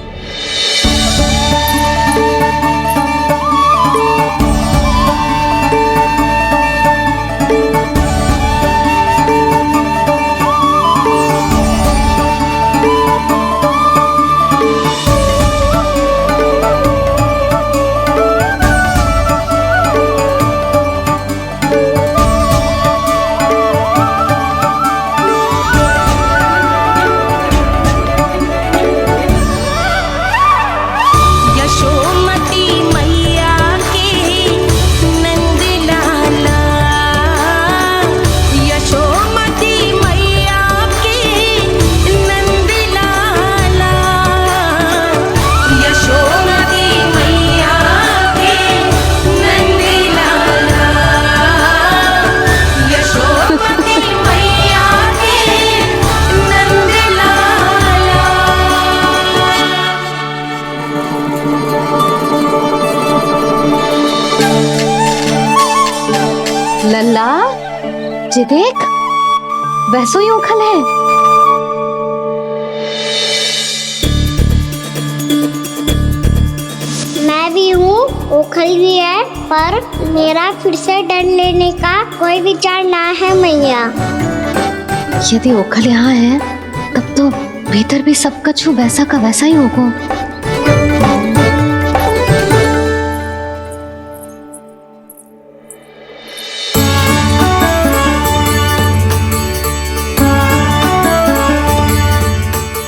लल्ला, ये देख, वैसो ही उखल है। मैं भी हूँ, उखल भी है, पर मेरा फिर से दंड लेने का कोई विचार ना है मैया। यदि उखल यहाँ है, तब तो भीतर भी सब कछु वैसा का वैसा ही होगा।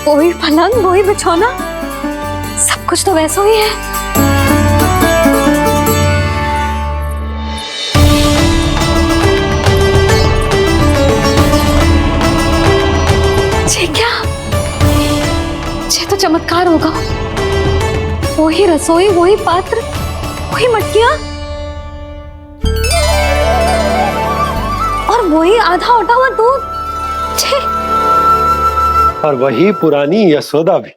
वही पलंग, वही बिछौना, सब कुछ तो वैसा ही है। ये क्या? ये तो चमत्कार होगा। वही रसोई, वही पात्र, वही मटकियां, और वही आधा उठा हुआ दूध। छे। और वही पुरानी यशोदा भी।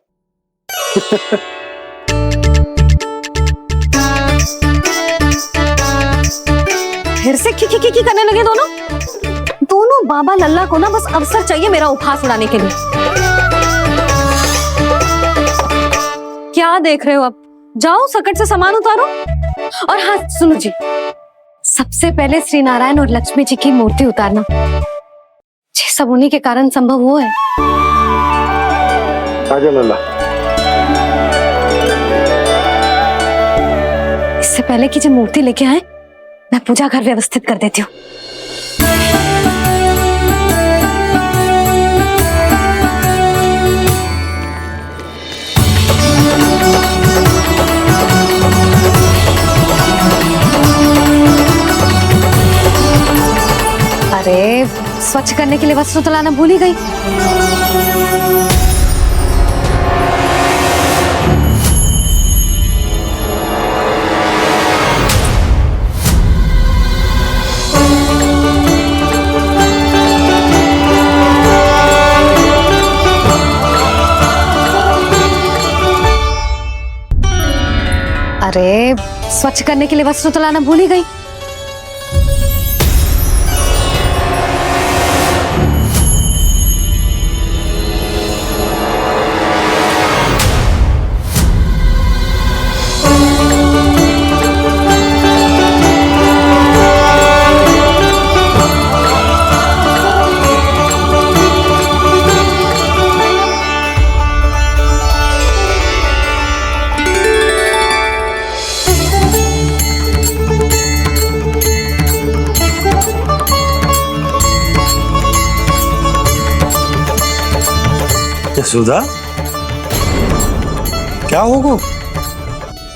फिर से खी करने लगे दोनों बाबा लल्ला को ना बस अवसर चाहिए मेरा उपहास उड़ाने के लिए। क्या देख रहे हो? अब जाओ सकट से सामान उतारो। और हाँ सुनो जी, सबसे पहले श्री नारायण और लक्ष्मी जी की मूर्ति उतारना। ये सब उन्हीं के कारण संभव हुआ है। आजा लल्ला। इससे पहले कि जो मूर्ति लेके आए, मैं पूजा घर व्यवस्थित कर देती हूँ। अरे स्वच्छ करने के लिए वस्त्र तो लाना भूल ही गई। अरे स्वच्छ करने के लिए वस्त्र तो लाना भूल ही गई। यशोदा, क्या होगा?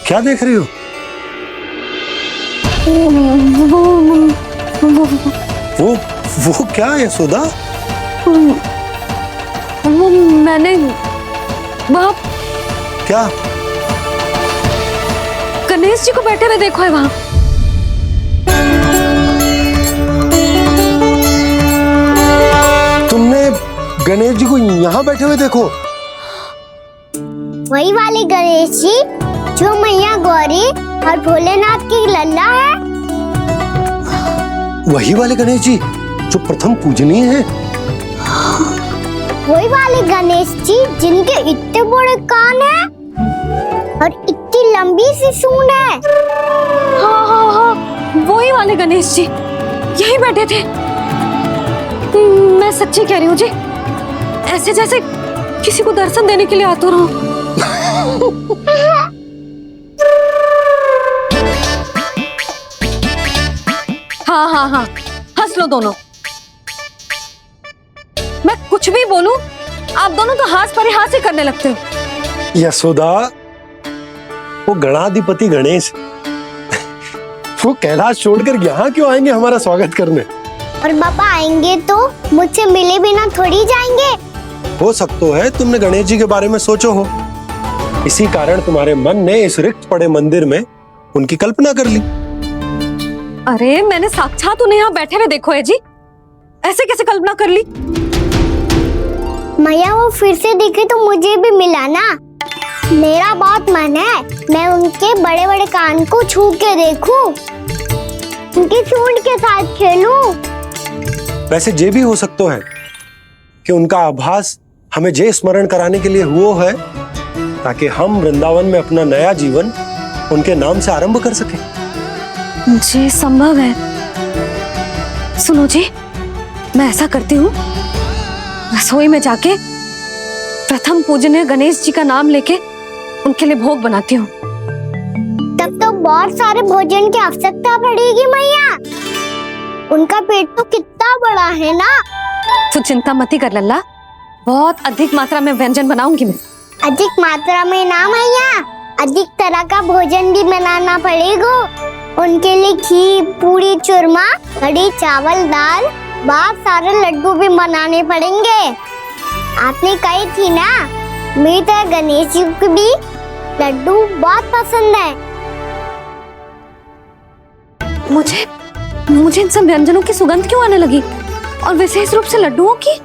क्या देख रही हो? वो क्या है यशोदा? वो मैंने वहाँ क्या? गणेश जी को बैठे हुए देखो है वहाँ। तुमने गणेश जी को यहाँ बैठे हुए देखो? वही वाले गणेश जी जो मैया गौरी और भोलेनाथ की लल्ला है। वही वाले गणेश जी जो प्रथम पूजनीय हैं। वही वाले गणेश जी जिनके इतने बड़े कान हैं और इतनी लंबी सी सूंड है। हाँ, वही वाले गणेश जी यही बैठे थे। मैं सच्ची कह रही हूँ जी, ऐसे जैसे किसी को दर्शन देने के लिए आतुर हूँ। हाँ, हंस लो दोनों। मैं कुछ भी बोलूं, आप दोनों तो हाथ परिहास ही करने लगते हो। यशोदा, वो गणाधिपति गणेश वो कैलाश छोड़कर यहाँ क्यों आएंगे हमारा स्वागत करने? और पापा आएंगे तो मुझसे मिले बिना थोड़ी जाएंगे। हो सकता है तुमने गणेश जी के बारे में सोचो हो, इसी कारण तुम्हारे मन ने इस रिक्त पड़े मंदिर में उनकी कल्पना कर ली। अरे मैंने साक्षात उन्हें यहाँ बैठे हुए देखो है जी, ऐसे कैसे कल्पना कर ली? मैया वो फिर से दिखे तो मुझे भी मिला ना। मेरा बहुत मन है मैं उनके बड़े बड़े कान को छू के देखूं, उनकी सूंड के साथ खेलूं। वैसे ये भी हो सकता है कि उनका आभास हमें जे स्मरण कराने के लिए हुआ है ताकि हम वृंदावन में अपना नया जीवन उनके नाम से आरंभ कर सकें। जी संभव है। सुनो जी, मैं ऐसा करती हूँ, रसोई में जाके प्रथम पूजनीय गणेश जी का नाम लेके उनके लिए भोग बनाती हूँ। तब तो बहुत सारे भोजन की आवश्यकता पड़ेगी मैया। उनका पेट तो कितना बड़ा है ना। तू चिंता मत कर लल्ला, बहुत अधिक मात्रा में व्यंजन बनाऊंगी मैं। अधिक मात्रा में ना मैया, अधिक तरह का भोजन भी बनाना पड़ेगा। उनके लिए खीर, पूरी, चूरमा, कढ़ी, चावल, दाल, बहुत सारे लड्डू भी बनाने पड़ेंगे। आपने कही थी ना, मेरी तरह गणेश जी को भी लड्डू बहुत पसंद है। मुझे इन सब व्यंजनों की सुगंध क्यों आने लगी? और विशेष रूप से लड्डुओं की।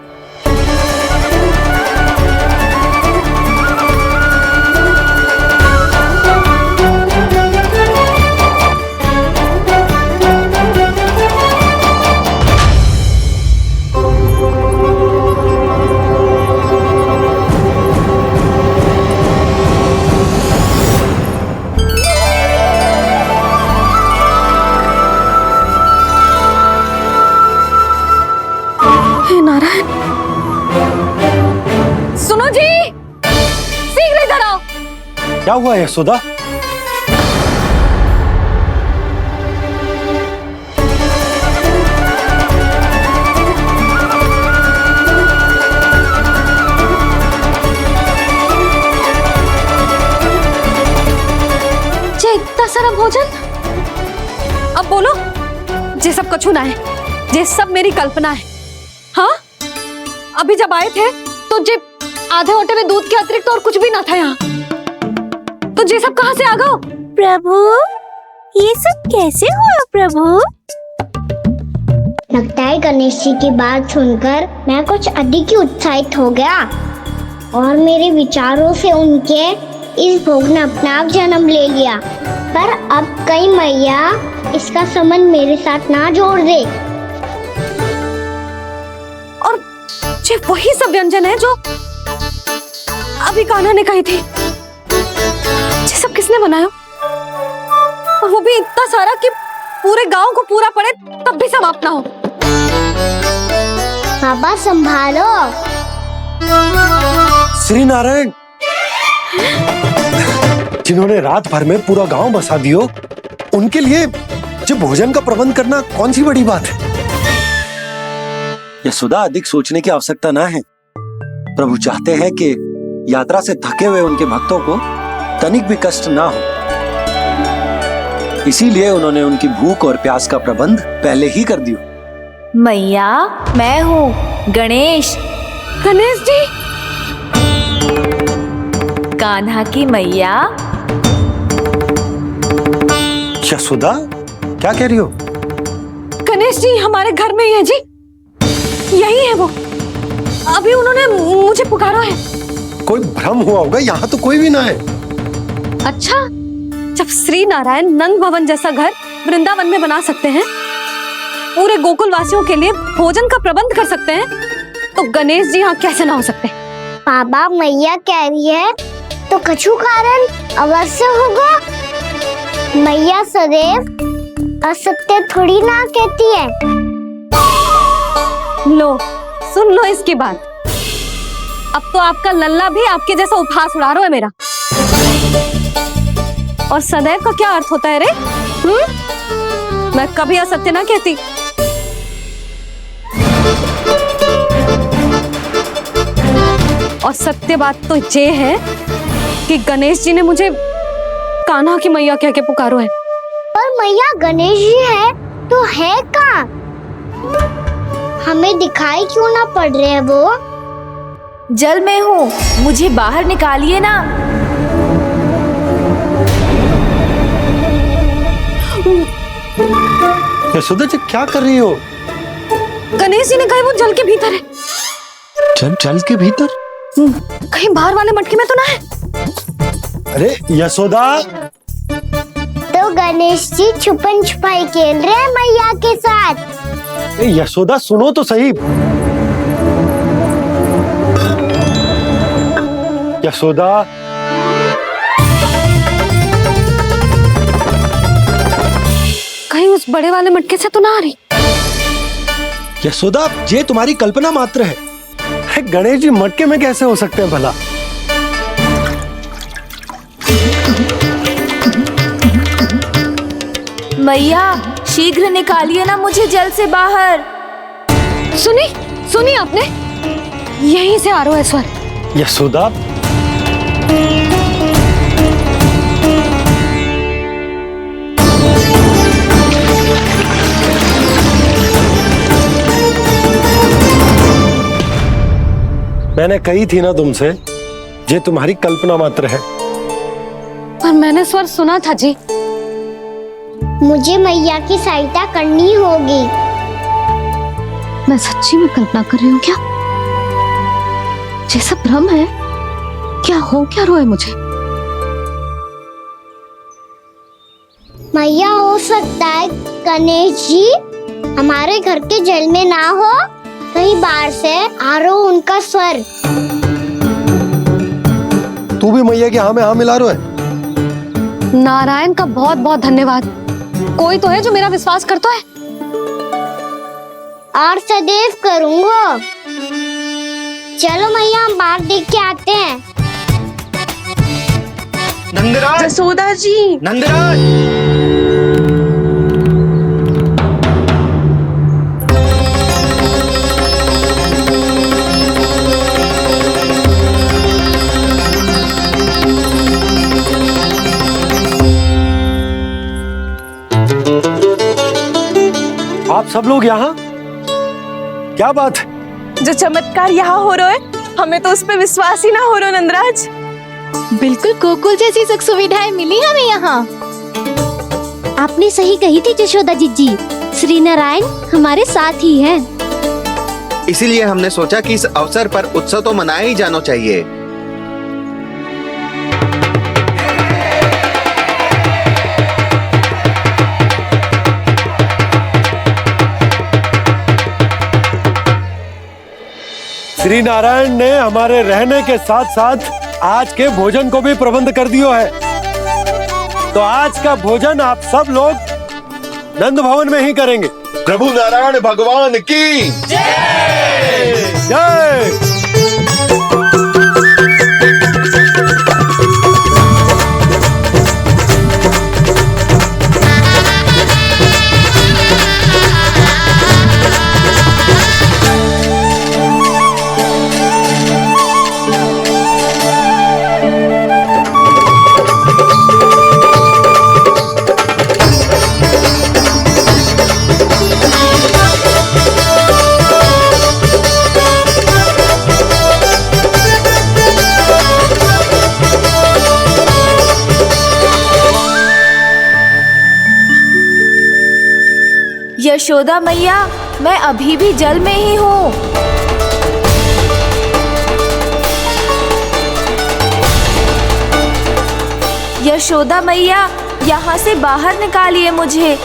नारायण, सुनो जी, शीघ्र इधर आओ। क्या हुआ यशोदा? जे इतना सारा भोजन, अब बोलो, जे सब कछु ना है, जे सब मेरी कल्पना है। हाँ, अभी जब आए थे तो जे आधे ओटे में दूध के अतिरिक्त और कुछ भी ना था यहाँ, तो जे सब कहाँ से आ गए? प्रभु, ये सब कैसे हुआ प्रभु? लगता है गणेश जी की बात सुनकर मैं कुछ अधिक ही उत्साहित हो गया और मेरे विचारों से उनके इस भोग ने अपना आप जन्म ले लिया। पर अब कहीं मैया इसका संबंध मेरे साथ ना जोड़ दे। ये वही सब व्यंजन है जो अभी कान्हा ने कही थी। ये सब किसने बनाया? और वो भी इतना सारा कि पूरे गांव को पूरा पड़े तब भी समाप्त ना हो। पापा संभालो। श्री नारायण, जिन्होंने रात भर में पूरा गांव बसा दियो, उनके लिए जो भोजन का प्रबंध करना कौन सी बड़ी बात है? यशोदा, अधिक सोचने की आवश्यकता ना है। प्रभु चाहते हैं कि यात्रा से थके हुए उनके भक्तों को तनिक भी कष्ट ना हो, इसीलिए उन्होंने उनकी भूख और प्यास का प्रबंध पहले ही कर दिया। मैया, मैं हूँ गणेश। गणेश जी, कान्हा की मैया। यशोदा, क्या कह रही हो? गणेश जी हमारे घर में ही है जी, यही है वो। अभी उन्होंने मुझे पुकारा है। कोई भ्रम हुआ होगा, यहाँ तो कोई भी ना है। अच्छा, जब श्री नारायण नंद भवन जैसा घर वृंदावन में बना सकते हैं, पूरे गोकुल वासियों के लिए भोजन का प्रबंध कर सकते हैं, तो गणेश जी यहाँ कैसे ना हो सकते? पापा, मैया कह रही है तो कछु कारण अवश्य होगा। मैया सदैव असत्य थोड़ी ना कहती है। लो, सुन लो इसकी बात। अब तो आपका लल्ला भी आपके जैसा उपहास उड़ा रहा है मेरा। और सदैव का क्या अर्थ होता है रे? मैं कभी असत्य ना कहती। और सत्य बात तो ये है कि गणेश जी ने मुझे कान्हा की मैया कह के पुकारो है। पर मैया गणेश जी है तो है कहाँ? हमें दिखाई क्यों ना पड़ रहे हैं वो? जल में हूँ, मुझे बाहर निकालिए ना। यशोदा जी, क्या कर रही हो? गणेश जी ने कहा वो जल के भीतर है। जल के भीतर? कहीं बाहर वाले मटके में तो ना है? अरे यशोदा, तो गणेश जी छुपन छुपाई खेल रहे हैं मैया के साथ। यशोदा, सुनो तो सही। यशोदा, कहीं उस बड़े वाले मटके से तो ना आ रही? यशोदा, ये तुम्हारी कल्पना मात्र है। गणेश जी मटके में कैसे हो सकते हैं भला? मैया, शीघ्र निकालिए ना मुझे जल से बाहर। सुनी आपने? यहीं से आ रहा है स्वर। यशोदा, मैंने कही थी ना तुमसे, ये तुम्हारी कल्पना मात्र है। पर मैंने स्वर सुना था जी। मुझे मैया की सहायता करनी होगी। मैं सच्ची में कल्पना कर रही हूँ क्या? ये सब भ्रम है क्या? हो क्या रहा है मुझे? मैया, हो सकता है गणेश जी हमारे घर के जल में ना हो, कहीं बाहर से आ रहा हो उनका स्वर। तू भी मैया की हाँ में हाँ मिला रहा है। नारायण का बहुत बहुत धन्यवाद। कोई तो है जो मेरा विश्वास करता है। और सदैव करूंगा। चलो मैया, हम बाहर देख के आते हैं। नंदराज, जसोदा जी, नंदराज। आप सब लोग यहाँ? क्या बात है? जो चमत्कार यहाँ हो रहा है, हमें तो उस पर विश्वास ही ना हो रहा नंदराज। बिल्कुल गोकुल जैसी सुख सुविधाएं मिली हमें यहाँ। आपने सही कही थी जशोदा जीजी, श्री नारायण हमारे साथ ही हैं। इसीलिए हमने सोचा कि इस अवसर पर उत्सव तो मनाया ही जाना चाहिए। श्री नारायण ने हमारे रहने के साथ साथ आज के भोजन को भी प्रबंध कर दियो है। तो आज का भोजन आप सब लोग नंद भवन में ही करेंगे। प्रभु नारायण भगवान की जय जय। यशोदा मैया, मैं अभी भी जल में ही हूँ। यशोदा मैया, यहाँ से बाहर निकालिए मुझे।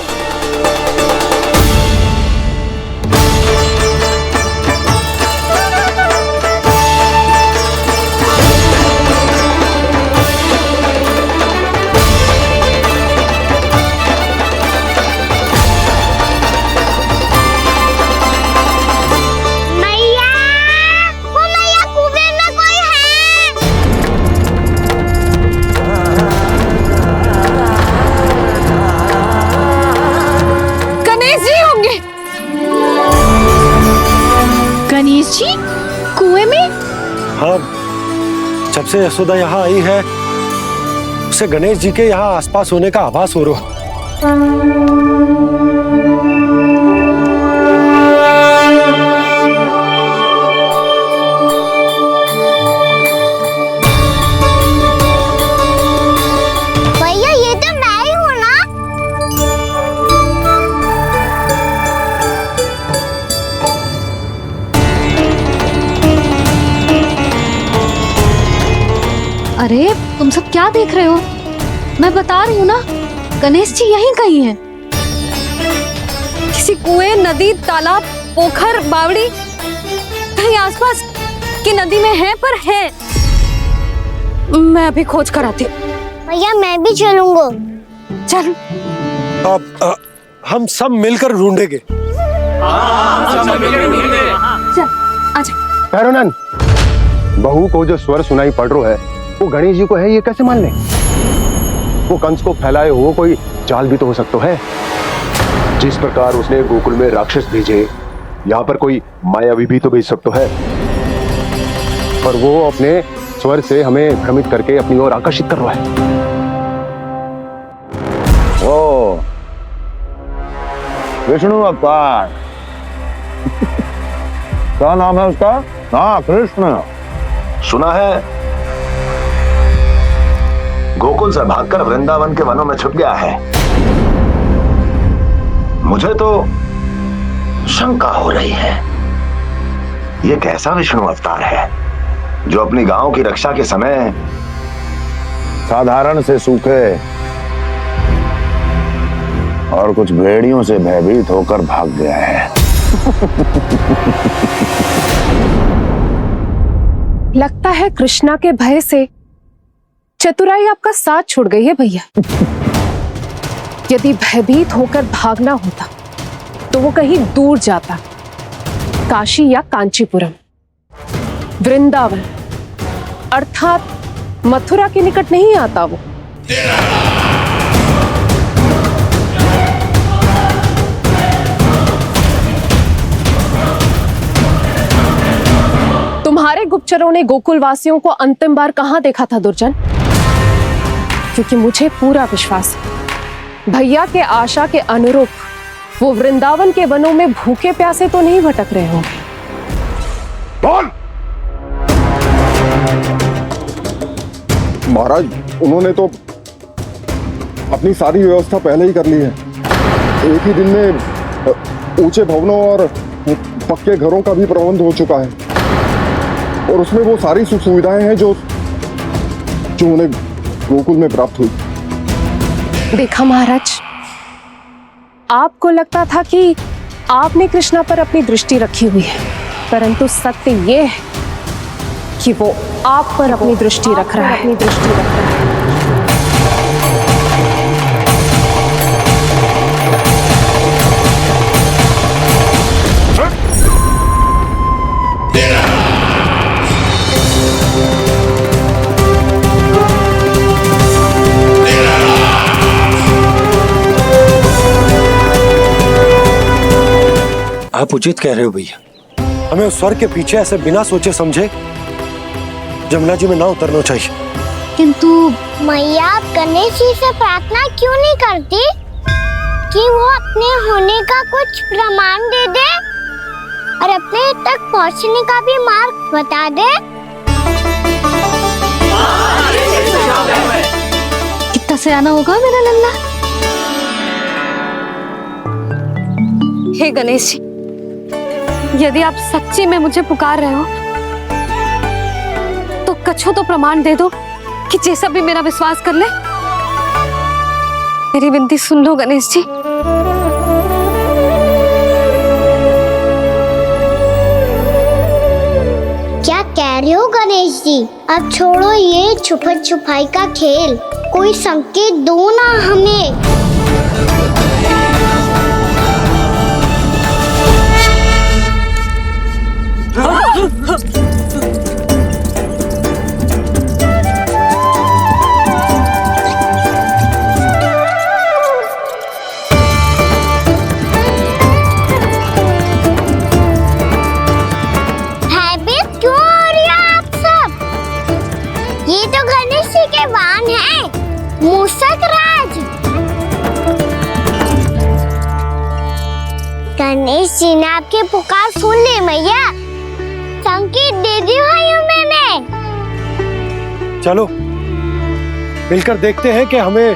गणेश जी कुएं में? हाँ, जब से यशोदा यहाँ आई है उसे गणेश जी के यहाँ आसपास होने का आभास हो रहा। भैया, ये तो मैं ही हूँ ना? अरे तुम सब क्या देख रहे हो? मैं बता रही हूँ ना, गणेश जी यहीं कहीं हैं। किसी कुएं, नदी, तालाब, पोखर, बावड़ी, कहीं आसपास की नदी में है, पर है। मैं अभी खोज कर आती हूँ। भैया, मैं भी चलूंगा। चल। अब हम सब मिलकर ढूंढेंगे। चल आजा। भैरवनंद, बहू को जो स्वर सुनाई पड़ रहा है वो गणेश जी को है, ये कैसे मान ले? वो कंस को फैलाए हुए कोई चाल भी तो हो सकता है। जिस प्रकार उसने गोकुल में राक्षस भेजे, यहाँ पर कोई मायावी भी तो भेज सकता है। और वो अपने स्वर से हमें भ्रमित करके अपनी ओर आकर्षित कर रहा है। ओ विष्णु अवतार। क्या नाम है उसका? हाँ, कृष्ण। सुना है गोकुल से भागकर वृंदावन के वनों में छुप गया है। मुझे तो शंका हो रही है। ये कैसा विष्णु अवतार है जो अपनी गांव की रक्षा के समय साधारण से सूखे और कुछ भेड़ियों से भयभीत होकर भाग गया है। लगता है कृष्णा के भय से चतुराई आपका साथ छोड़ गई है भैया। यदि भयभीत होकर भागना होता तो वो कहीं दूर जाता, काशी या कांचीपुरम, वृंदावन अर्थात मथुरा के निकट नहीं आता वो। तुम्हारे गुप्तचरों ने गोकुल वासियों को अंतिम बार कहां देखा था दुर्जन? क्योंकि मुझे पूरा विश्वास है भैया के आशा के अनुरूप वो वृंदावन के वनों में भूखे प्यासे तो नहीं भटक रहे होंगे। बोल। महाराज, उन्होंने तो अपनी सारी व्यवस्था पहले ही कर ली है। एक ही दिन में ऊंचे भवनों और पक्के घरों का भी प्रबंध हो चुका है और उसमें वो सारी सुख सुविधाएं हैं जो उन्हें गोकुल में प्राप्त हुई। देखा महाराज, आपको लगता था कि आपने कृष्णा पर अपनी दृष्टि रखी हुई है, परंतु सत्य ये है कि वो आप पर अपनी दृष्टि रख रहा है। आप उचित कह रहे हो भैया, हमें उस स्वर के पीछे ऐसे बिना सोचे समझे जमुना जी में ना उतरना चाहिए। किंतु मैया, आप गणेश जी से प्रार्थना क्यों नहीं करती कि वो अपने होने का कुछ प्रमाण दे दे और अपने तक पहुंचने का भी मार्ग बता दे? कितना सयाना होगा मेरा लल्ला। हे गणेश जी, यदि आप सच्ची में मुझे पुकार रहे हो तो कछो तो प्रमाण दे दो कि जैसा भी मेरा विश्वास कर ले। मेरी विनती सुन लो गणेश जी। क्या कह रहे हो गणेश जी? अब छोड़ो ये छुपन छुपाई का खेल, कोई संकेत दो ना हमें। भयभीत क्यों हो रही हो आप सब? ये तो गणेश जी के वाहन हैं, मूषक राज। गणेश जी ने आपकी पुकार सुन ली मैया, संकेत दे दी भाइयों मैंने। चलो मिलकर देखते हैं कि हमें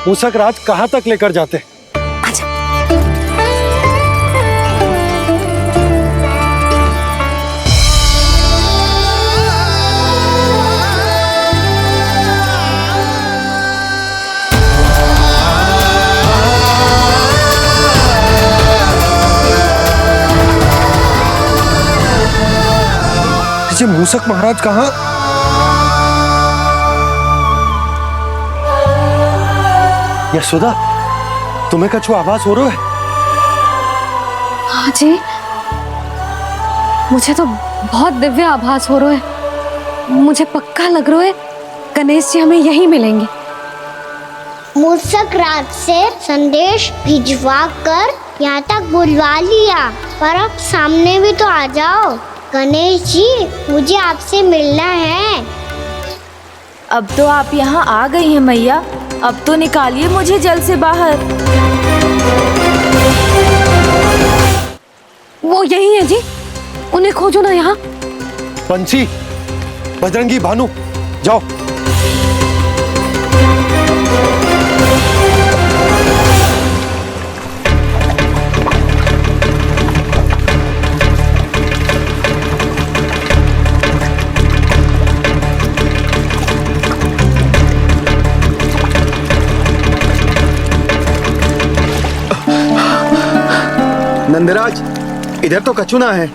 मूषक राज कहाँ तक लेकर जाते हैं। ये मूषक महाराज कहाँ? यशोदा, तुम्हें कछु आभास हो रहा है? हाँ जी, मुझे तो बहुत दिव्य आभास हो रहा है। मुझे पक्का लग रहा है गणेश जी हमें यहीं मिलेंगे। मूषक राज से संदेश भिजवा कर यहाँ तक बुलवा लिया, पर अब सामने भी तो आ जाओ। गणेश जी, मुझे आपसे मिलना है। अब तो आप यहाँ आ गई हैं मैया, अब तो निकालिए मुझे जल से बाहर। वो यही है जी, उन्हें खोजो ना यहाँ। बंसी, बजरंगी, भानु, जाओ। नंदराज, इधर तो कचुना है।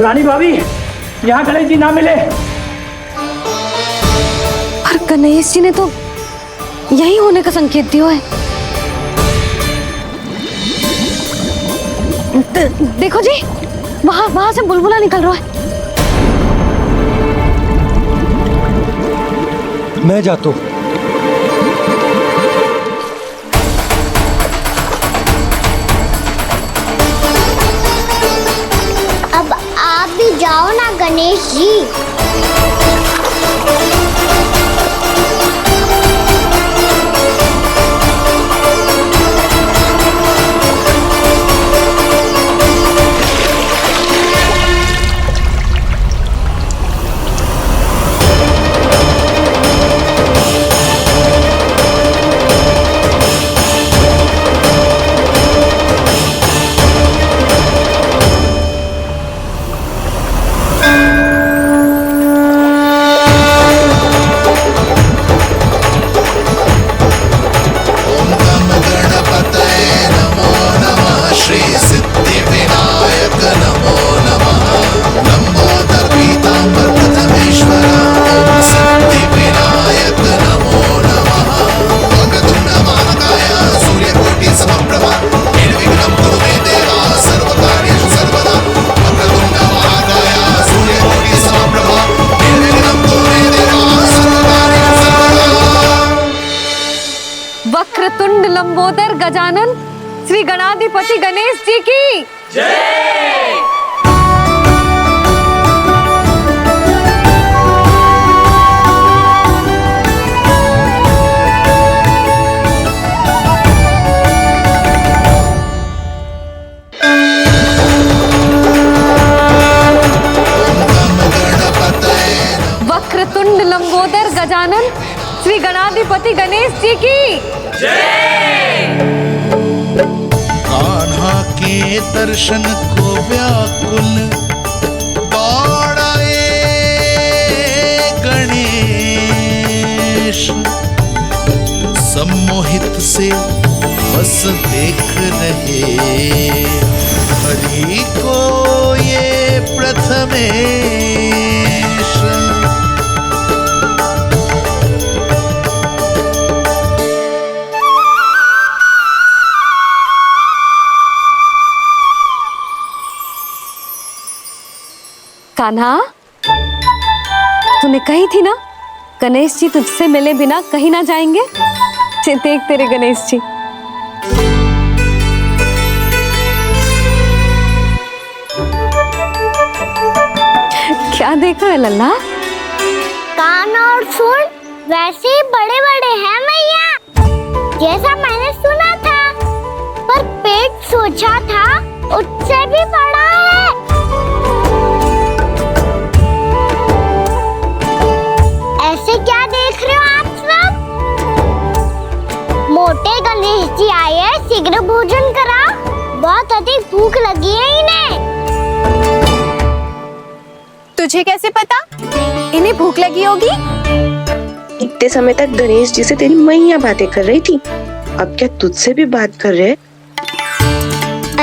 रानी भाभी, यहाँ गणेश जी ना मिले। पर गणेश जी ने तो यही होने का संकेत दिया है। देखो जी, वहां से बुलबुला निकल रहा है। मैं जाता हूं। अब आप भी जाओ ना गणेश जी। वक्रतुंड लंबोदर गजानन श्री गणाधिपति गणेश जी की जय। वक्रतुंड लंबोदर गजानन श्री गणाधिपति गणेश जी की जय। कान्हा के दर्शन को व्याकुल दौड़ाए गणेश, सम्मोहित से बस देख रहे हरि को ये प्रथमेश। कान्हा, तूने कही थी ना गणेश जी तुझसे मिले बिना कहीं ना जाएंगे। देख तेरे गणेश जी। क्या देख रहे लल्ला? कान और सुन वैसे ही बड़े बड़े हैं मैया, जैसा मैंने सुना था, पर पेट सोचा था उससे भी बड़ा है। ऐसे क्या देख रहे हो आप सब? मोटे गणेश जी आए हैं, शीघ्र भोजन करा, बहुत अधिक भूख लगी है इन्हें। तुझे कैसे पता इन्हें भूख लगी होगी? इतने समय तक गणेश जी से तेरी मैया बातें कर रही थी, अब क्या तुझसे भी बात कर रहे?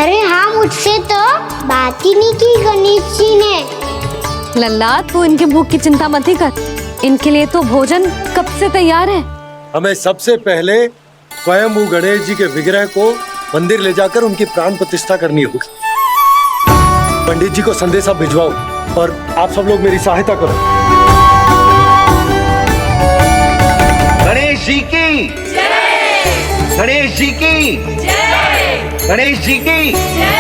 अरे हाँ, मुझसे तो बात ही नहीं की गणेश जी ने। लल्ला, तू इनके भूख की चिंता मत ही कर, इनके लिए तो भोजन कब से तैयार है। हमें सबसे पहले स्वयं गणेश जी के विग्रह को मंदिर ले जाकर उनकी प्राण प्रतिष्ठा करनी होगी। पंडित जी को संदेशा भिजवाओ और आप सब लोग मेरी सहायता करो। गणेश जी की जय। गणेश जी की जय। गणेश जी की जय।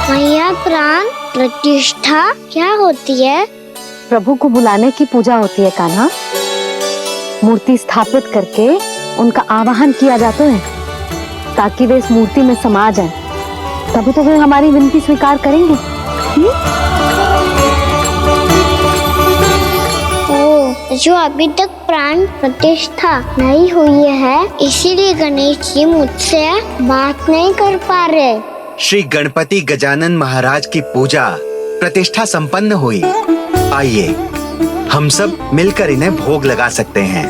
मैया, प्राण प्रतिष्ठा क्या होती है? प्रभु को बुलाने की पूजा होती है कान्हा। मूर्ति स्थापित करके उनका आवाहन किया जाता है ताकि वे इस मूर्ति में समा जाएं। तभी तो वे हमारी विनती स्वीकार करेंगे। ओ, जो अभी तक प्राण प्रतिष्ठा नहीं हुई है, इसीलिए गणेश जी मुझसे बात नहीं कर पा रहे। श्री गणपति गजानन महाराज की पूजा प्रतिष्ठा संपन्न हुई। आइए हम सब मिलकर इन्हें भोग लगा सकते हैं।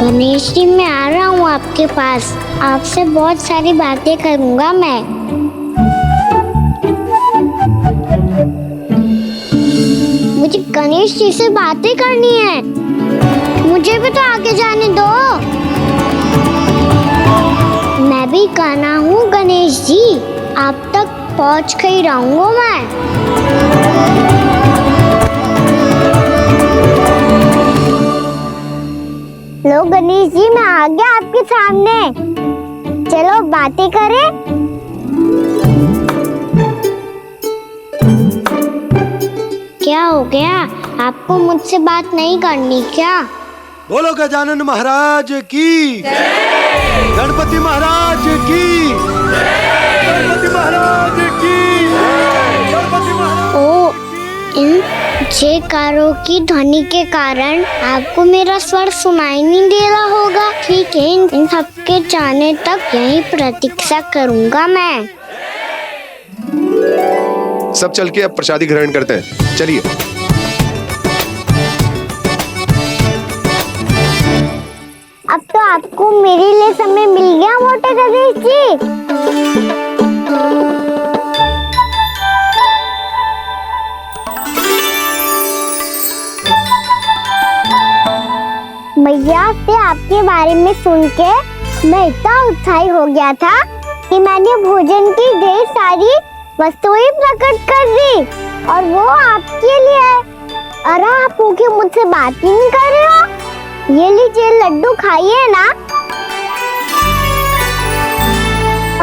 गणेश जी, मैं आ रहा हूँ आपके पास। आपसे बहुत सारी बातें करूँगा मैं। मुझे गणेश जी से बातें करनी है। मुझे भी तो आगे जाने दो। मैं भी कान्हा हूँ गणेश जी, आप तक पहुँच कर ही रहूँगा मैं। लो गणेश जी, मैं आ गया आपके सामने। चलो बातें करें। क्या हो गया? आपको मुझसे बात नहीं करनी क्या? बोलो गजानन महाराज की, गणपति महाराज की, गणपति महाराज की, गणपति महाराज। ओ, इन जयकारों की ध्वनि के कारण आपको मेरा स्वर सुनाई नहीं दे रहा होगा। ठीक है, इन सबके जाने तक यही प्रतीक्षा करूंगा मैं। सब चल के अब प्रसादी ग्रहण करते हैं। चलिए। अब तो आपको मेरे लिए समय मिल गया मोटे गणेश जी। मैया से आपके बारे में सुन के मैं इतना उत्साही हो गया था कि मैंने भोजन की ढेर सारी वस्तुएं प्रकट कर दी, और वो आपके लिए। अरे आप भूखे मुझसे बात ही नहीं कर रहे हो। ये लीजिए लड्डू, खाइए ना।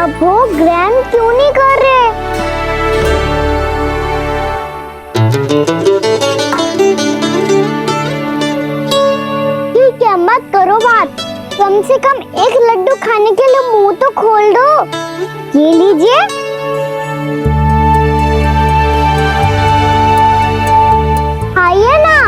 अब वो ग्रहण क्यों नहीं कर रहे? ठीक है, मत करो बात। कम से कम एक लड्डू खाने के लिए मुंह तो खोल दो। ये लीजिए। खाइए ना।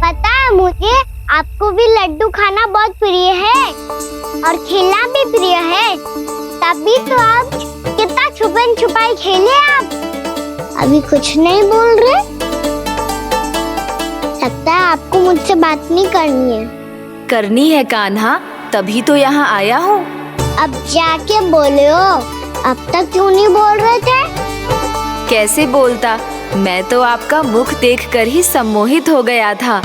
पता है मुझे, आपको भी लड्डू खाना बहुत प्रिय है और खेलना भी प्रिय है। तभी तो आप कितना छुपन छुपाई खेले। आप अभी कुछ नहीं बोल रहे। लगता है आपको मुझसे बात नहीं करनी है। करनी है कान्हा, तभी तो यहाँ आया हूँ। अब जाके बोलो। अब तक क्यों नहीं बोल रहे थे? कैसे बोलता, मैं तो आपका मुख देखकर ही सम्मोहित हो गया था।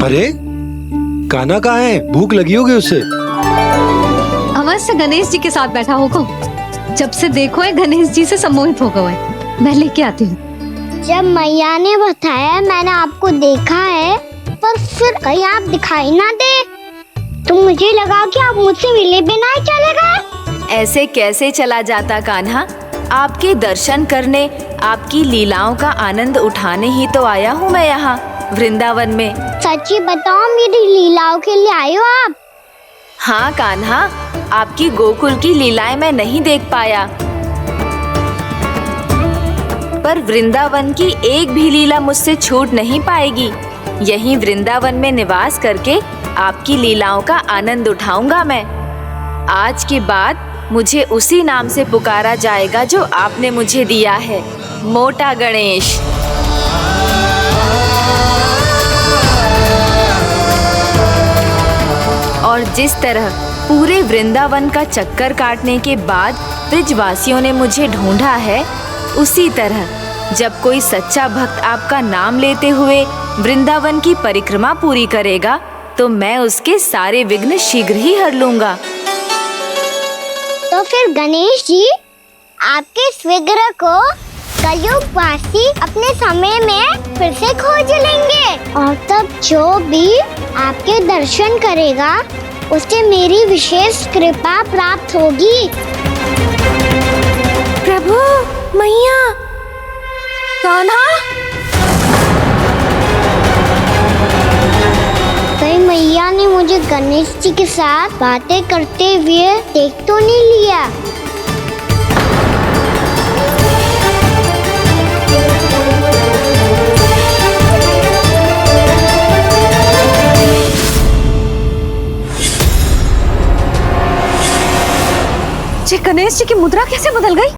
अरे कान्हा कहाँ है? भूख लगी होगी उसे। अवश्य गणेश जी के साथ बैठा होगा। जब से देखो है गणेश जी से सम्मोहित हो गए। मैं लेके आती हूँ। जब मैया ने बताया मैंने आपको देखा है, पर फिर कहीं आप दिखाई ना दे, तो मुझे लगा कि आप मुझसे मिले बिना ही चले गए। ऐसे कैसे चला जाता कान्हा? आपके दर्शन करने, आपकी लीलाओं का आनंद उठाने ही तो आया हूँ मैं यहाँ वृंदावन में। सच्ची बताओ, मेरी लीलाओं के लिए आए हो आप? हाँ कान्हा, आपकी गोकुल की लीलाएं मैं नहीं देख पाया, पर वृंदावन की एक भी लीला मुझसे छूट नहीं पाएगी। यहीं वृंदावन में निवास करके आपकी लीलाओं का आनंद उठाऊंगा मैं। आज के बाद मुझे उसी नाम से पुकारा जाएगा जो आपने मुझे दिया है, मोटा गणेश। और जिस तरह पूरे वृंदावन का चक्कर काटने के बाद ब्रिजवासियों ने मुझे ढूंढा है, उसी तरह जब कोई सच्चा भक्त आपका नाम लेते हुए वृंदावन की परिक्रमा पूरी करेगा, तो मैं उसके सारे विघ्न शीघ्र ही हर लूंगा। तो फिर गणेश जी, आपके इस विग्रह को कलयुग वासी अपने समय में फिर से खोज लेंगे, और तब जो भी आपके दर्शन करेगा उसे मेरी विशेष कृपा प्राप्त होगी। प्रभु, मैया, कान्हा, कहीं मैया ने मुझे गणेश जी के साथ बातें करते हुए देख तो नहीं लिया? गणेश जी की मुद्रा कैसे बदल गई?